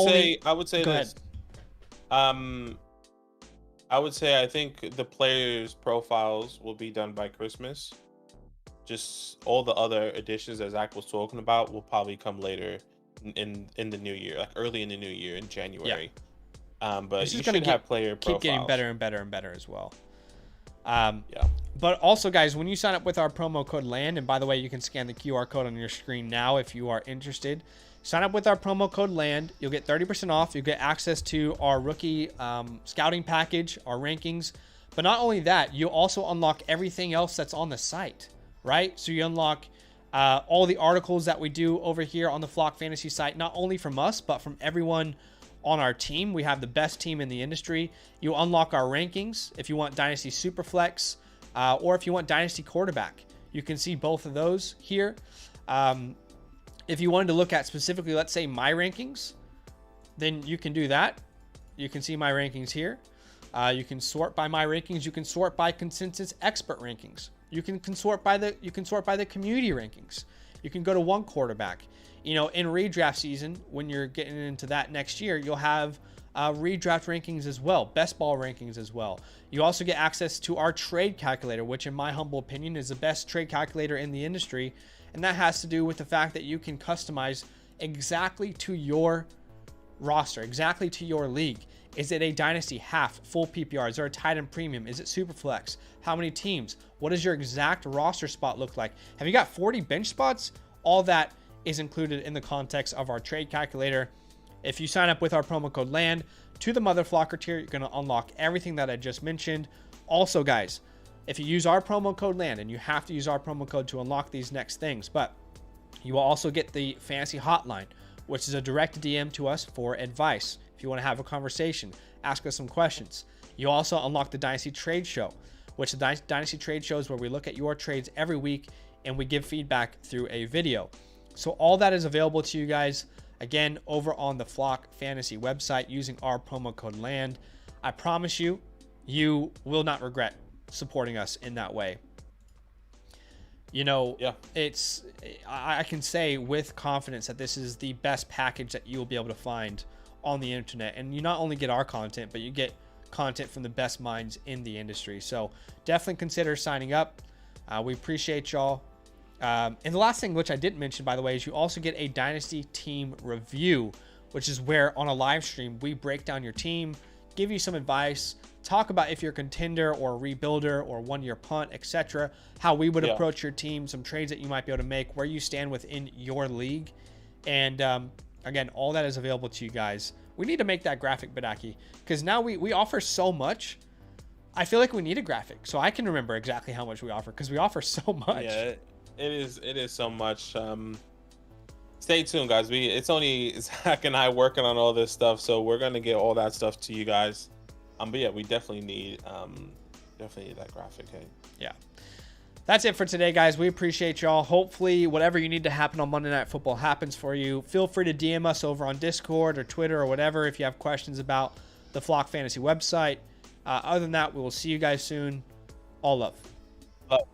say I think the players' profiles will be done by Christmas. Just all the other additions that Zach was talking about will probably come later in the new year, like early in the new year in January. But you should have player profiles. Keep getting better and better and better as well. But also, guys, when you sign up with our promo code LAND, and by the way, you can scan the QR code on your screen now if you are interested. Sign up with our promo code LAND. You'll get 30% off. You'll get access to our rookie scouting package, our rankings. But not only that, you'll also unlock everything else that's on the site, right? So you unlock all the articles that we do over here on the Flock Fantasy site, not only from us, but from everyone on our team. We have the best team in the industry. You unlock our rankings if you want Dynasty Superflex, or if you want Dynasty Quarterback. You can see both of those here. If you wanted to look at specifically, let's say, my rankings, then you can do that. You can see my rankings here. You can sort by my rankings. You can sort by consensus expert rankings. You can sort by the community rankings. You can go to one quarterback. You know, in redraft season, when you're getting into that next year, you'll have redraft rankings as well, best ball rankings as well. You also get access to our trade calculator, which in my humble opinion is the best trade calculator in the industry. And that has to do with the fact that you can customize exactly to your roster, exactly to your league. Is it a dynasty half, full PPR? Is there a tight end premium? Is it super flex? How many teams? What does your exact roster spot look like? Have you got 40 bench spots? All that is included in the context of our trade calculator. If you sign up with our promo code LAND to the Mother Flocker tier, you're going to unlock everything that I just mentioned. Also, guys, if you use our promo code LAND, and you have to use our promo code to unlock these next things, but you will also get the Fantasy Hotline, which is a direct DM to us for advice. If you want to have a conversation, ask us some questions. You also unlock the Dynasty Trade Show, which the Dynasty Trade Show is where we look at your trades every week and we give feedback through a video. So all that is available to you guys, again, over on the Flock Fantasy website using our promo code LAND. I promise you, you will not regret supporting us in that way. You know, I can say with confidence that this is the best package that you will be able to find on the internet. And you not only get our content, but you get content from the best minds in the industry. So definitely consider signing up. We appreciate y'all. And the last thing, which I didn't mention, by the way, is you also get a Dynasty team review, which is where on a live stream, we break down your team, give you some advice, talk about if you're a contender or a rebuilder or 1 year punt, etc., how we would approach your team, some trades that you might be able to make, where you stand within your league. And again, all that is available to you guys. We need to make that graphic, Badake, because now we offer so much. I feel like we need a graphic so I can remember exactly how much we offer, because we offer so much. Yeah, it is so much. Stay tuned, guys. It's only Zach and I working on all this stuff, so we're gonna get all that stuff to you guys. But yeah, we definitely need that graphic. Hey. Yeah. That's it for today, guys. We appreciate y'all. Hopefully, whatever you need to happen on Monday Night Football happens for you. Feel free to DM us over on Discord or Twitter or whatever if you have questions about the Flock Fantasy website. Other than that, we will see you guys soon. All love. Love.